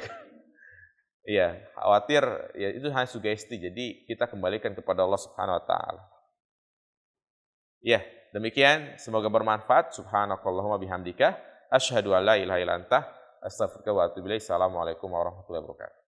Iya, khawatir ya itu hanya sugesti. Jadi kita kembalikan kepada Allah Subhanahu wa taala. Ya, demikian semoga bermanfaat. Subhanakallahumma bihamdika asyhadu an la ilaha illa anta astaghfiruka wa atubu ilaik. Assalamualaikum warahmatullahi wabarakatuh.